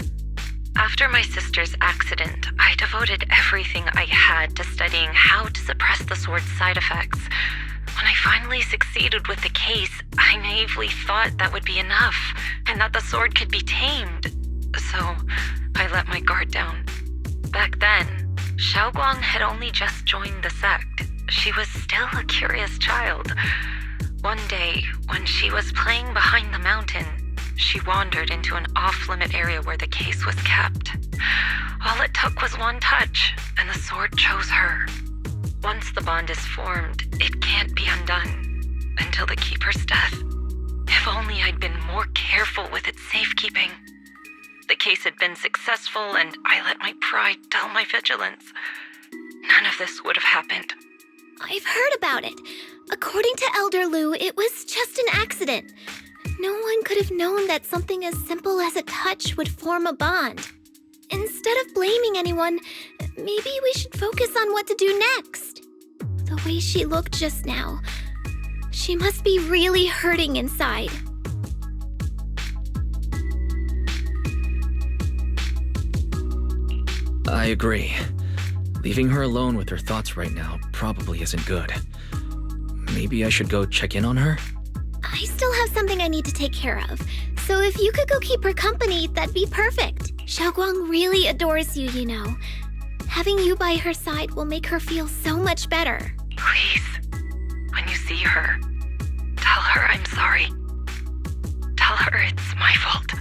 After my sister's accident, I devoted everything I had to studying how to suppress the sword's side effects. When I finally succeeded with the case, I naively thought that would be enough, and that the sword could be tamed. So, I let my guard down. Back then, Xiaoguang had only just joined the sect. She was still a curious child. One day, when she was playing behind the mountain, she wandered into an off-limit area where the case was kept. All it took was one touch, and the sword chose her. Once the bond is formed, it can't be undone until the Keeper's death. If only I'd been more careful with its safekeeping. The case had been successful, and I let my pride dull my vigilance. None of this would have happened. I've heard about it. According to Elder Liu, it was just an accident. No one could have known that something as simple as a touch would form a bond. Instead of blaming anyone, maybe we should focus on what to do next. The way she looked just now, she must be really hurting inside. I agree. Leaving her alone with her thoughts right now probably isn't good. Maybe I should go check in on her? I still have something I need to take care of, so if you could go keep her company, that'd be perfect. Xiaoguang really adores you, you know. Having you by her side will make her feel so much better. Please, when you see her, tell her I'm sorry. Tell her it's my fault.